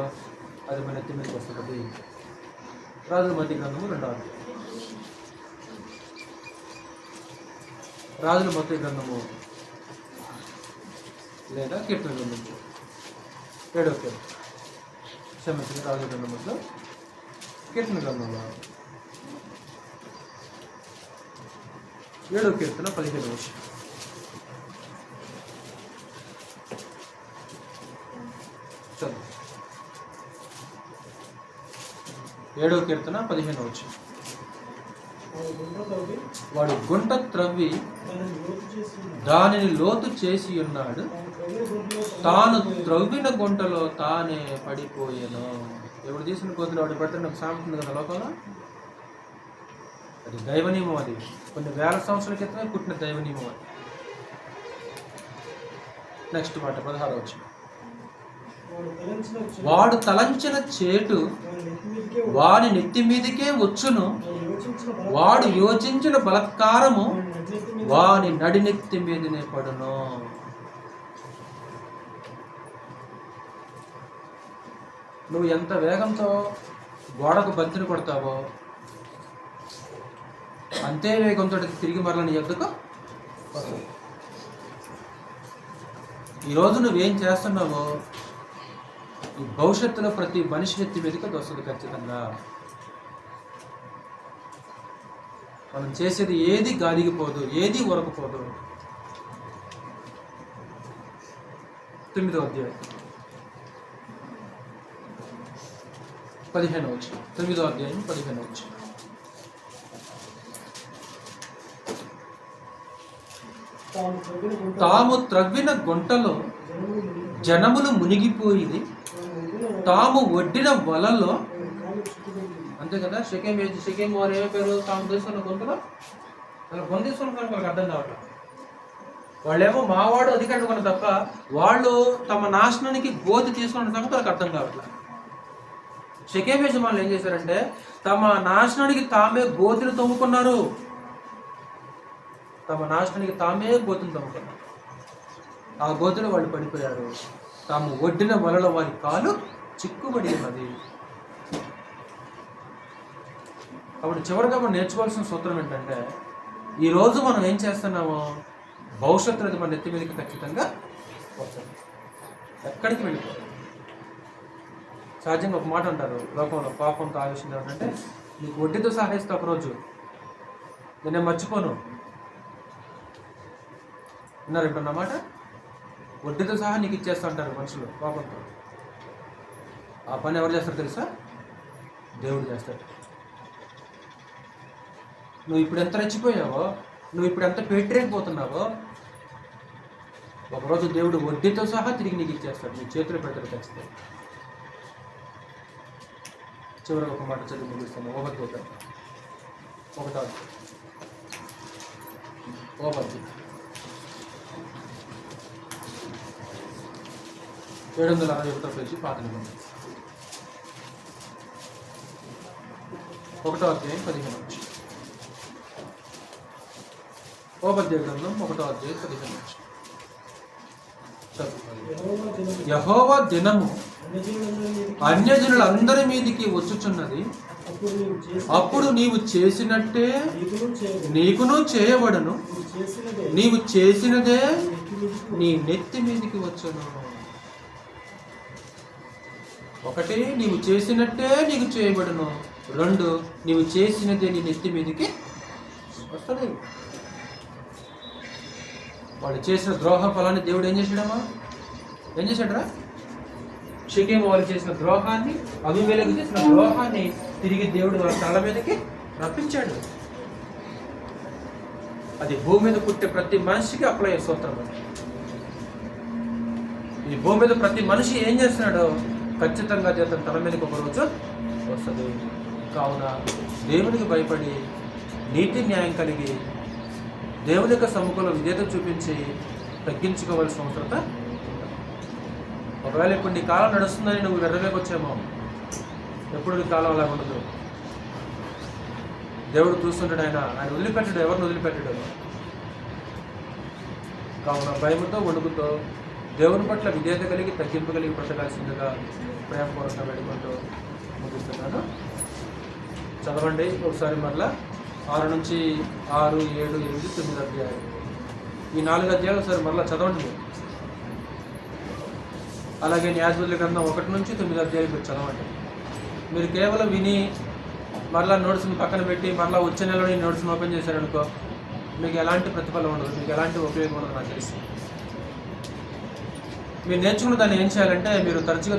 S1: అది మన నెత్తి మీదకి వస్తుంది. రాజుల మొదటి గ్రంథము 2వ అధ్యాయం. రాజుల మొదటి గ్రంథము లేదా కీర్తన గ్రంథం 7వ కీర్తన. క్షమించిన రాజుల గ్రంథంలో కీర్తన గ్రంథంలో 7వ కీర్తన 15వ వచనం. 7వ కీర్తన 15వ వచనం. వాడు గుంట త్రవ్వి దానిని లోతు చేసి ఉన్నాడు, తాను త్రవ్విన గుంటలో తానే పడిపోయాను. ఎవడు తీసిన గోతులు వాడు పడితే నాకు సామెత కదా లోకంలో. అది దైవ నియమం. అది కొన్ని వేల సంవత్సరాల క్రితమే పుట్టిన దైవ నియమం అది. నెక్స్ట్ మాట 16వ వచనం. వాడు తలంచిన చేటు వాని నెత్తి మీదకే వచ్చును, వాడు యోచించిన బలత్కారము వాని నడినెత్తి మీదనే పడును. నువ్వు ఎంత వేగంతో గోడకు బంతిని కొడతావో అంతే వేగంతో తిరిగి మరల నీ యొద్దకు వస్తుంది. ఈరోజు నువ్వేం చేస్తున్నావో ఈ భవిష్యత్తులో ప్రతి మనిషి నెత్తి మీదకి అది వస్తుంది ఖచ్చితంగా. మనం చేసేది ఏది గాలికి పోదు, ఏది ఉరకపోదు. 9వ అధ్యాయం 15వ వచనం. 9వ అధ్యాయం 15వ వచనం. తాము త్రవ్విన గుంటలో జనములు మునిగిపోయింది, తాము ఒడ్డిన వలలో. అంతే కదా. షెకెం వారు ఏమైపోయారు? తాము తీసుకున్న గుంటలో అలా పొందేసుకున్న వాళ్ళకి అర్థం కావట్లేదు. వాళ్ళేమో మావాడు అది కట్టుకున్న తప్ప వాళ్ళు తమ నాశనానికి గోతి తీసుకున్న తప్ప వాళ్ళకి అర్థం కావట్లేదు. షెకెం యజమానులు ఏం చేశారంటే తమ నాశనానికి తామే గోతిని తవ్వుకున్నారు. తమ నాశనానికి తామే గోతిని తవ్వుకున్నారు. ఆ గోతిలో వాళ్ళు పడిపోయారు. తాము ఒడ్డిన వలలో వారి కాలు చిక్కుబడి ఉన్నది. అప్పుడు చివరిగా మనం నేర్చుకోవాల్సిన సూత్రం ఏంటంటే ఈరోజు మనం ఏం చేస్తున్నామో భవిష్యత్తులో మన నెత్తి మీదకి ఖచ్చితంగా వస్తుంది. ఎక్కడికి వెళ్ళిపోతుంది. సహజంగా ఒక మాట అంటారు లోకంలో, పాపంతో ఆవేశం ఏంటంటే నీకు వడ్డీతో సహాయిస్తే ఒకరోజు నేనే మర్చిపోను. విన్నారు ఎప్పుడన్నమాట? వడ్డీతో సహా నీకు ఇచ్చేస్తా అంటారు మనుషులు పాపంతో. ఆ పని ఎవరు చేస్తారు తెలుసా? దేవుడు చేస్తాడు. నువ్వు ఇప్పుడు ఎంత రెచ్చిపోయావో, నువ్వు ఇప్పుడు ఎంత పెట్టలేకపోతున్నావో ఒకరోజు దేవుడు వడ్డీతో సహా తిరిగి నీకు ఇచ్చేస్తాడు. నీ చేతిలో పెడతాడు ఖచ్చితంగా. చివరికి ఒక మాట చదివి ముగిస్తాను. ఓబద్గీత 1వ ఓబద్గీత 761 పేజీ పాత నిబంధన 1వ అధ్యాయం 15వ వచనం. ఓబద్గీత గ్రంథం 1వ అధ్యాయం 15వ వచనం. యెహోవా దినము అన్యజనులందరి మీదికి వచ్చుచున్నది, అప్పుడు నీవు చేసినట్టే నీకును చేయబడను, నీవు చేసినదే నీ నెత్తి మీదికి వచ్చును. 1 నీవు చేసినట్టే నీకు చేయబడును, 2 నీవు చేసినదే నీ నెత్తి మీదకి వస్తుంది. వాళ్ళు చేసిన ద్రోహ ఫలాన్ని దేవుడు ఏం చేశాడమ్మా? ఏం చేశాడరా? షెకెము వాళ్ళు చేసిన ద్రోహాన్ని, అబీమెలెకు చేసిన ద్రోహాన్ని తిరిగి దేవుడు వాళ్ళ తల మీదకి రప్పించాడు. అది భూమి మీద పుట్టే ప్రతి మనిషికి అప్లై అయ్యే సూత్రం. ఈ భూమి మీద ప్రతి మనిషి ఏం చేస్తున్నాడో ఖచ్చితంగా అతని తల మీదకి ఒకరోజు వస్తుంది. కావున దేవునికి భయపడి నీతి న్యాయం కలిగి దేవుని యొక్క సముఖంలో విధేయత చూపించి తగ్గించుకోవాల్సిన అవసరత. ఒకవేళ ఇప్పుడు నీ కాలం నడుస్తుందని నువ్వు వెర్రవేకొచ్చేమో, ఎప్పుడు నీ కాలం అలా ఉండదు. దేవుడు చూస్తుంటాడు. ఆయన వదిలిపెట్టడు, ఎవరిని వదిలిపెట్టడు. కావున భయముతో వణుకుతో దేవుని పట్ల విధేయత కలిగి తగ్గింపు కలిగి పట్టవలసిందిగా ప్రేమపూర్వకంగా వేడుకుంటూ ముగిస్తున్నాను. చదవండి ఒకసారి మరలా 6 నుంచి 6, 7, 8, 9 అధ్యాయాలు. ఈ 4 అధ్యాయాలు ఒకసారి మరలా చదవండి. అలాగే న్యాయాధిపతుల గ్రంథం 1 నుంచి 9 అధ్యాయాలు మీరు చదవండి. మీరు కేవలం విని మరలా నోట్స్ని పక్కన పెట్టి మరలా వచ్చే నెలలో ఈ నోట్స్ని ఓపెన్ చేశారనుకో మీకు ఎలాంటి ప్రతిఫలం ఉండదు, మీకు ఎలాంటి ఉపయోగం ఉండదు నాకు తెలిసి. మీరు నేర్చుకున్న దాన్ని ఏం చేయాలంటే మీరు తరచుగా